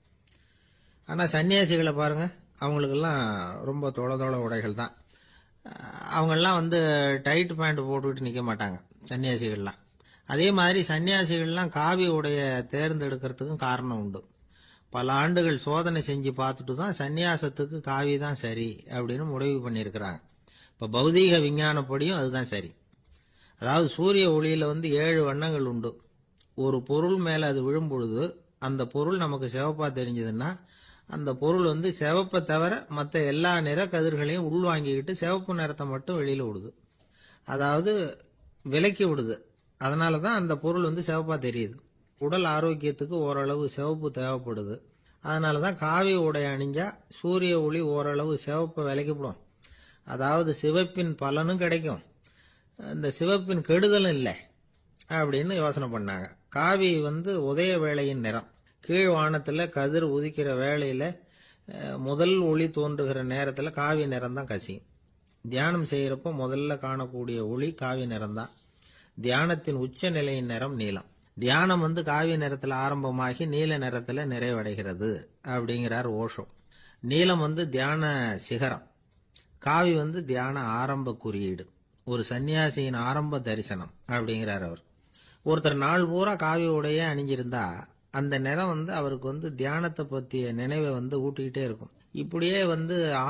ஆனா சன்னியாசிகளை பாருங்க, அவங்களுக்கெல்லாம் ரொம்ப தொலை உடைகள் தான். அவங்கெல்லாம் டைட் பேண்ட் போட்டுக்கிட்டு நிக்க மாட்டாங்க சன்னியாசிகள்லாம். அதே மாதிரி சன்னியாசிகள்லாம் காவி உடைய தேர்ந்தெடுக்கிறதுக்கும் காரணம் உண்டு. பல ஆண்டுகள் சோதனை செஞ்சு பார்த்துட்டு தான் சன்னியாசத்துக்கு காவி தான் சரி அப்படின்னு முடிவு பண்ணியிருக்கிறாங்க. இப்போ பௌதீக விஞ்ஞானப்படியும் அதுதான் சரி. அதாவது சூரிய ஒளியில 7 வண்ணங்கள் உண்டு. ஒரு பொருள் மேல அது விழும் பொழுது அந்த பொருள் நமக்கு சிவப்பா தெரிஞ்சதுன்னா அந்த பொருள் சிவப்பை தவிர மற்ற எல்லா நிற கதிர்களையும் உள்வாங்கிக்கிட்டு சிவப்பு நிறத்தை மட்டும் வெளியில விடுது. அதாவது விலக்கி விடுது. அதனால தான் அந்த பொருள் சிவப்பா தெரியுது. உடல் ஆரோக்கியத்துக்கு ஓரளவு சிவப்பு தேவைப்படுது. அதனால தான் காவி உடை அணிஞ்சா சூரிய ஒளி ஓரளவு சிவப்பை விலக்கிவிடும். அதாவது சிவப்பின் பலனும் கிடைக்கும், இந்த சிவப்பின் கெடுதலும் இல்லை அப்படின்னு யோசனை பண்ணாங்க. காவி உதய வேளையின் நிறம். கீழ் வானத்தில் கதிர் உதிக்கிற வேளையில முதல் ஒளி தோன்றுகிற நேரத்தில் காவி நிறம் தான் கசியும். தியானம் செய்யறப்போ முதல்ல காணக்கூடிய ஒளி காவி நிறம் தான். தியானத்தின் உச்ச நிலையின் நிறம் நீலம். தியானம் காவி நிறத்தில் ஆரம்பமாகி நீல நிறத்தில் நிறைவடைகிறது அப்படிங்கிறார் ஓஷோ. நீலம் தியான சிகரம், காவி தியான ஆரம்ப குறியீடு, ஒரு சன்னியாசியின் ஆரம்ப தரிசனம் அப்படிங்கிறார் அவர். ஒருத்தர் நாள் பூரா காவி உடைய அணிஞ்சிருந்தா அந்த நிறம் அவருக்கு தியானத்தை பற்றிய நினைவை ஊட்டிக்கிட்டே இருக்கும். இப்படியே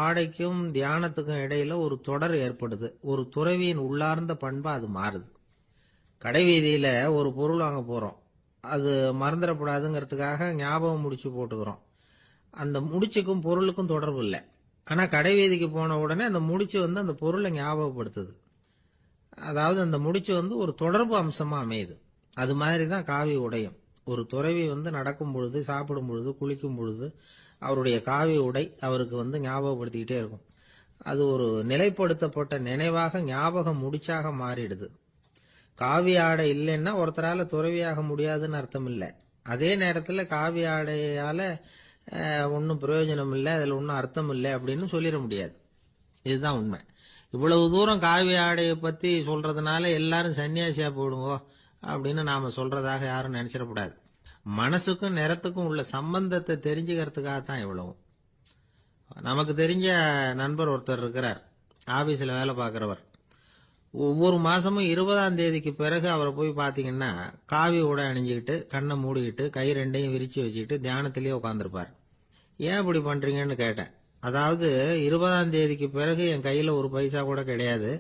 ஆடைக்கும் தியானத்துக்கும் இடையில ஒரு தொடர் ஏற்படுது. ஒரு துறவியின் உள்ளார்ந்த பண்பா அது மாறுது. கடை வீதியில ஒரு பொருள் வாங்க போறோம், அது மறந்துடக்கூடாதுங்கிறதுக்காக ஞாபகம் முடிச்சு போட்டுக்கிறோம். அந்த முடிச்சுக்கும் பொருளுக்கும் தொடர்பு இல்லை. ஆனா கடை வீதிக்கு போன உடனே அந்த முடிச்சு அந்த பொருளை ஞாபகப்படுத்துது. அதாவது அந்த முடிச்சு ஒரு தொடர்பு அம்சமா அமையுது. அது மாதிரி தான் காவி உடையும். ஒரு துறவி நடக்கும் பொழுது, சாப்பிடும் பொழுது, குளிக்கும் பொழுது அவருடைய காவி உடை அவருக்கு ஞாபகப்படுத்திக்கிட்டே இருக்கும். அது ஒரு நிலைப்படுத்தப்பட்ட நினைவாக ஞாபக முடிச்சாக மாறிடுது. காவி ஆடை இல்லைன்னா ஒருத்தரால துறவியாக முடியாதுன்னு அர்த்தம் இல்லை. அதே நேரத்தில் காவி ஆடையால ஒன்றும் பிரயோஜனம் இல்லை, அதில் ஒன்றும் அர்த்தம் இல்லை அப்படின்னு சொல்லிட முடியாது. இதுதான் உண்மை. இவ்வளவு தூரம் காவி ஆடையை பற்றி சொல்றதுனால எல்லாரும் சன்னியாசியா போடுங்கோ அப்படின்னு நாம சொல்றதாக யாரும் நினைச்சிடக்கூடாது. மனசுக்கும் நிறத்துக்கும் உள்ள சம்பந்தத்தை தெரிஞ்சுக்கிறதுக்காக தான் இவ்வளவும். நமக்கு தெரிஞ்ச நண்பர் ஒருத்தர் இருக்கிறார், ஆபீஸ்ல வேலை பார்க்கிறவர். ஒவ்வொரு மாசமும் 20ஆம் தேதிக்கு பிறகு அவரை போய் பார்த்தீங்கன்னா காவி உடை அணிஞ்சுக்கிட்டு, கண்ணை மூடிக்கிட்டு, கை ரெண்டையும் விரிச்சு வச்சுக்கிட்டு தியானத்திலேயே உட்காந்துருப்பார். ஏன் இப்படி பண்றீங்கன்னு கேட்டேன். அதாவது 20ஆம் தேதிக்கு பிறகு என் கையில ஒரு பைசா கூட கிடையாது,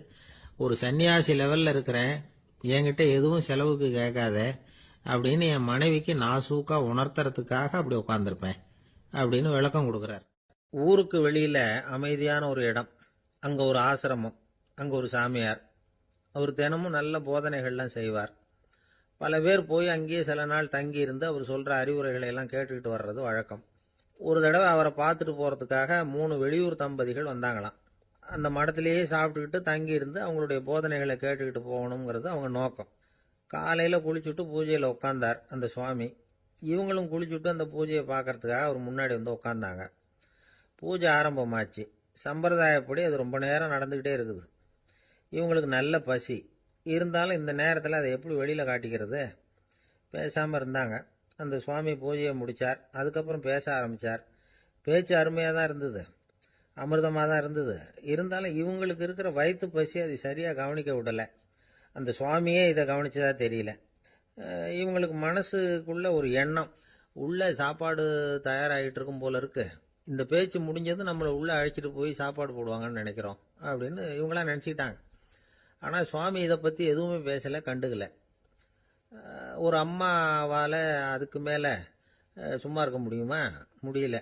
ஒரு சன்னியாசி லெவல்ல இருக்கிறேன், என்கிட்ட எதுவும் செலவுக்கு கேட்காத அப்படின்னு என் மனைவிக்கு நாசூக்கா உணர்த்துறதுக்காக அப்படி உட்காந்துருப்பேன் அப்படின்னு விளக்கம் கொடுக்கிறார். ஊருக்கு வெளியில அமைதியான ஒரு இடம், அங்க ஒரு ஆசிரமம், அங்க ஒரு சாமியார். அவர் தினமும் நல்ல போதனைகள்லாம் செய்வார். பல பேர் போய் அங்கேயே சில நாள் தங்கி இருந்து அவர் சொல்ற அறிவுரைகளை எல்லாம் கேட்டுக்கிட்டு வர்றது வழக்கம். ஒரு தடவை அவரை பார்த்துட்டு போறதுக்காக 3 வெளியூர் தம்பதிகள் வந்தாங்களாம். அந்த மடத்திலேயே சாப்பிட்டுக்கிட்டு தங்கி இருந்து அவங்களுடைய போதனைகளை கேட்டுக்கிட்டு போகணுங்கிறது அவங்க நோக்கம். காலையில குளிச்சுட்டு பூஜையில உட்கார்ந்தார் அந்த சுவாமி. இவங்களும் குளிச்சுட்டு அந்த பூஜையை பார்க்கறதுக்காக அவர் முன்னாடி உட்கார்ந்தாங்க. பூஜை ஆரம்பமாச்சு. சம்பிரதாயப்படி அது ரொம்ப நேரம் நடந்துகிட்டே இருக்குது. இவங்களுக்கு நல்ல பசி இருந்தாலும் இந்த நேரத்தில் அதை எப்படி வெளியில காட்டிக்கிறது? பேசாம இருந்தாங்க. அந்த சுவாமி பூஜையை முடிச்சார். அதுக்கப்புறம் பேச ஆரம்பிச்சார். பேச்சு அருமையாக தான் இருந்தது, அமிர்தமாக தான் இருந்தது. இருந்தாலும் இவங்களுக்கு இருக்கிற வயிற்று பசி அது சரியாக கவனிக்க விடலை. அந்த சுவாமியே இதை கவனிச்சதா தெரியல. இவங்களுக்கு மனசுக்குள்ள ஒரு எண்ணம், உள்ள சாப்பாடு தயாராகிட்டு இருக்கும் போல இருக்கு, இந்த பேச்சு முடிஞ்சது நம்மளை உள்ள அழைச்சிட்டு போய் சாப்பாடு போடுவாங்கன்னு நினைக்கிறோம் அப்படின்னு இவங்களாம் நினச்சிக்கிட்டாங்க. ஆனால் சுவாமி இதை பற்றி எதுவுமே பேசலை, கண்டுக்கல. ஒரு அம்மாவால் அதுக்கு மேலே சும்மா இருக்க முடியுமா? முடியல.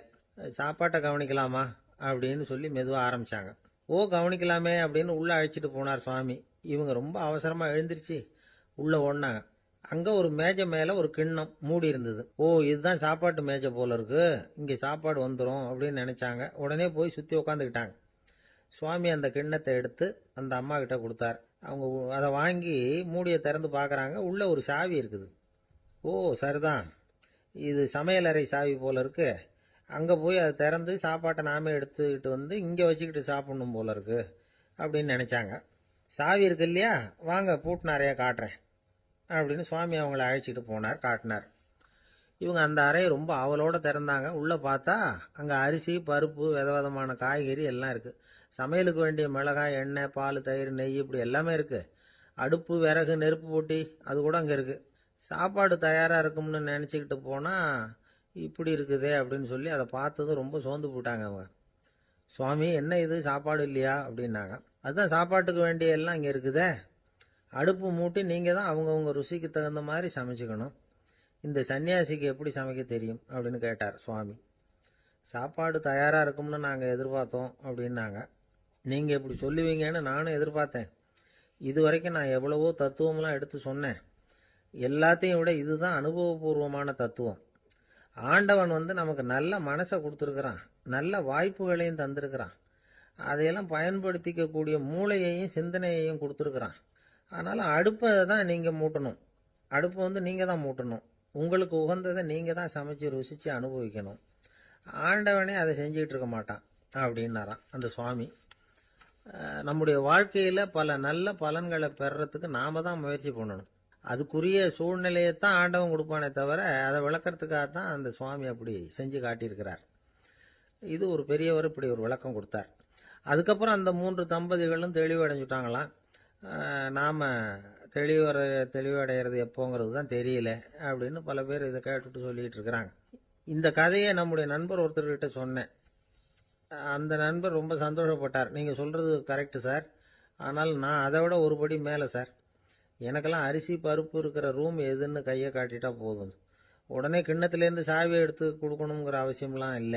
சாப்பாட்டை கவனிக்கலாமா அப்படின்னு சொல்லி மெதுவாக ஆரம்பித்தாங்க. ஓ கவனிக்கலாமே அப்படின்னு உள்ளே அழைச்சிட்டு போனார் சுவாமி. இவங்க ரொம்ப அவசரமாக எழுந்திருச்சு உள்ளே ஓடினாங்க. அங்கே ஒரு மேஜை மேலே ஒரு கிண்ணம் மூடி இருந்தது. ஓ இதுதான் சாப்பாட்டு மேஜை போல இருக்கு, இங்கே சாப்பாடு வந்துடும் அப்படின்னு நினச்சாங்க. உடனே போய் சுற்றி உட்காந்துக்கிட்டாங்க. சுவாமி அந்த கிண்ணத்தை எடுத்து அந்த அம்மா கிட்ட கொடுத்தார். அவங்க அதை வாங்கி மூடியை திறந்து பார்க்குறாங்க. உள்ளே ஒரு சாவி இருக்குது. ஓ சரிதான், இது சமையலறை சாவி போல இருக்கு, அங்கே போய் அதை திறந்து சாப்பாட்டை நாமே எடுத்துக்கிட்டு இங்கே வச்சுக்கிட்டு சாப்பிடணும் போல இருக்கு அப்படின்னு நினச்சாங்க. சாவி இருக்கு இல்லையா, வாங்க பூட்டு நிறையா காட்டுறேன் அப்படின்னு சுவாமி அவங்கள அழைச்சிட்டு போனார், காட்டினார். இவங்க அந்த அறையை ரொம்ப ஆவலோடு திறந்தாங்க. உள்ளே பார்த்தா அங்கே அரிசி, பருப்பு, விதவிதமான காய்கறி எல்லாம் இருக்குது. சமையலுக்கு வேண்டிய மிளகாய், எண்ணெய், பால், தயிர், நெய் இப்படி எல்லாமே இருக்குது. அடுப்பு, விறகு, நெருப்பு போட்டி அது கூட அங்கே இருக்குது. சாப்பாடு தயாராக இருக்கும்னு நினச்சிக்கிட்டு போனால் இப்படி இருக்குதே அப்படின்னு சொல்லி அதை பார்த்ததும் ரொம்ப சோர்ந்து போட்டாங்க அவங்க. சுவாமி, என்ன இது சாப்பாடு இல்லையா அப்படின்னாங்க. அதுதான் சாப்பாட்டுக்கு வேண்டிய எல்லாம் இங்கே இருக்குதே. அடுப்பு மூட்டி நீங்கள் தான் அவங்கவுங்க ருசிக்கு தகுந்த மாதிரி சமைச்சுக்கணும். இந்த சன்னியாசிக்கு எப்படி சமைக்க தெரியும் அப்படின்னு கேட்டார் சுவாமி. சாப்பாடு தயாராக இருக்கும்னு நாங்கள் எதிர்பார்த்தோம் அப்படின்னாங்க. நீங்கள் இப்படி சொல்லுவீங்கன்னு நானும் எதிர்பார்த்தேன். இது வரைக்கும் நான் எவ்வளவோ தத்துவம்லாம் எடுத்து சொன்னேன். எல்லாத்தையும் விட இதுதான் அனுபவபூர்வமான தத்துவம். ஆண்டவன் நமக்கு நல்ல மனசை கொடுத்துருக்கிறான், நல்ல வாய்ப்புகளையும் தந்திருக்கிறான், அதையெல்லாம் பயன்படுத்திக்கக்கூடிய மூளையையும் சிந்தனையையும் கொடுத்துருக்குறான். அதனால் அடுப்பை தான் நீங்கள் மூட்டணும். அடுப்பை நீங்கள் தான் மூட்டணும். உங்களுக்கு உகந்ததை நீங்கள் தான் சமைச்சு ருசித்து அனுபவிக்கணும். ஆண்டவனே அதை செஞ்சுக்கிட்டு இருக்க மாட்டான் அப்படின்னாராம் அந்த சுவாமி. நம்முடைய வாழ்க்கையில் பல நல்ல பலன்களை பெறறதுக்கு நாம் தான் முயற்சி பண்ணணும். அதுக்குரிய சூழ்நிலையைத்தான் ஆண்டவன் கொடுப்பானே தவிர அதை விளக்கறதுக்காக தான் அந்த சுவாமி அப்படி செஞ்சு காட்டியிருக்கிறார். இது ஒரு பெரியவர் இப்படி ஒரு விளக்கம் கொடுத்தார். அதுக்கப்புறம் அந்த 3 தம்பதிகளும் தெளிவடைஞ்சுட்டாங்களாம். நாம் தெளிவடைகிறது எப்போங்கிறது தான் தெரியல அப்படின்னு பல பேர் இதை கேட்டுட்டு சொல்லிட்டு இருக்கிறாங்க. இந்த கதையை நம்முடைய நண்பர் ஒருத்தர்கிட்ட சொன்னேன். அந்த நண்பர் ரொம்ப சந்தோஷப்பட்டார். நீங்கள் சொல்கிறது கரெக்டு சார், ஆனால் நான் அதை விட ஒரு படி மேலே சார். எனக்கெல்லாம் அரிசி பருப்பு இருக்கிற ரூம் எதுன்னு கையை காட்டிட்டா போதும், உடனே கிண்ணத்துலேருந்து சாவியை எடுத்து கொடுக்கணுங்கிற அவசியம்லாம் இல்லை.